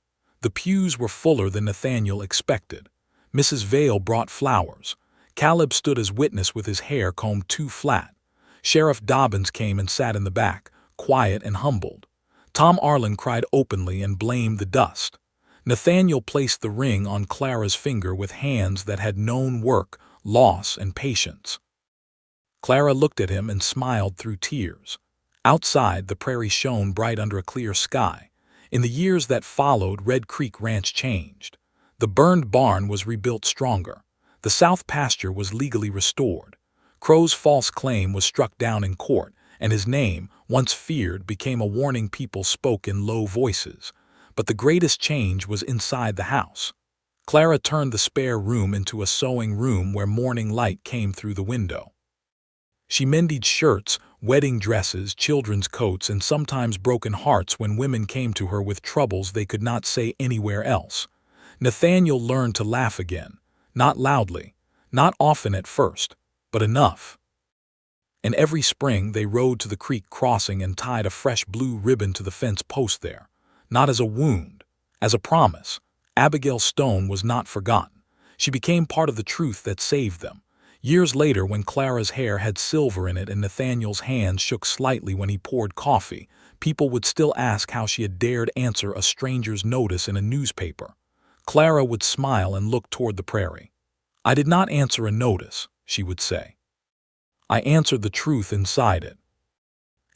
The pews were fuller than Nathaniel expected. Mrs. Vale brought flowers. Caleb stood as witness with his hair combed too flat. Sheriff Dobbins came and sat in the back, quiet and humbled. Tom Arlen cried openly and blamed the dust. Nathaniel placed the ring on Clara's finger with hands that had known work, loss, and patience. Clara looked at him and smiled through tears. Outside, the prairie shone bright under a clear sky. In the years that followed, Red Creek Ranch changed. The burned barn was rebuilt stronger. The south pasture was legally restored. Crow's false claim was struck down in court, and his name, once feared, became a warning people spoke in low voices. But the greatest change was inside the house. Clara turned the spare room into a sewing room where morning light came through the window. She mended shirts, wedding dresses, children's coats, and sometimes broken hearts when women came to her with troubles they could not say anywhere else. Nathaniel learned to laugh again, not loudly, not often at first, but enough. And every spring they rode to the creek crossing and tied a fresh blue ribbon to the fence post there, not as a wound, as a promise. Abigail Stone was not forgotten. She became part of the truth that saved them. Years later, when Clara's hair had silver in it and Nathaniel's hands shook slightly when he poured coffee, people would still ask how she had dared answer a stranger's notice in a newspaper. Clara would smile and look toward the prairie. "I did not answer a notice," she would say. "I answered the truth inside it."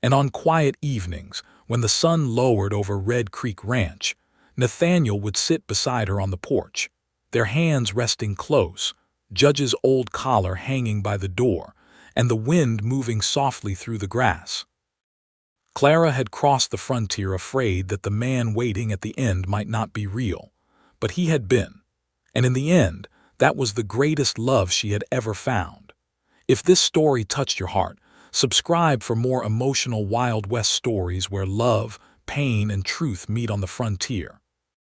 And on quiet evenings, when the sun lowered over Red Creek Ranch, Nathaniel would sit beside her on the porch, their hands resting close, Judge's old collar hanging by the door, and the wind moving softly through the grass. Clara had crossed the frontier afraid that the man waiting at the end might not be real, but he had been, and in the end, that was the greatest love she had ever found. If this story touched your heart, subscribe for more emotional Wild West stories where love, pain, and truth meet on the frontier.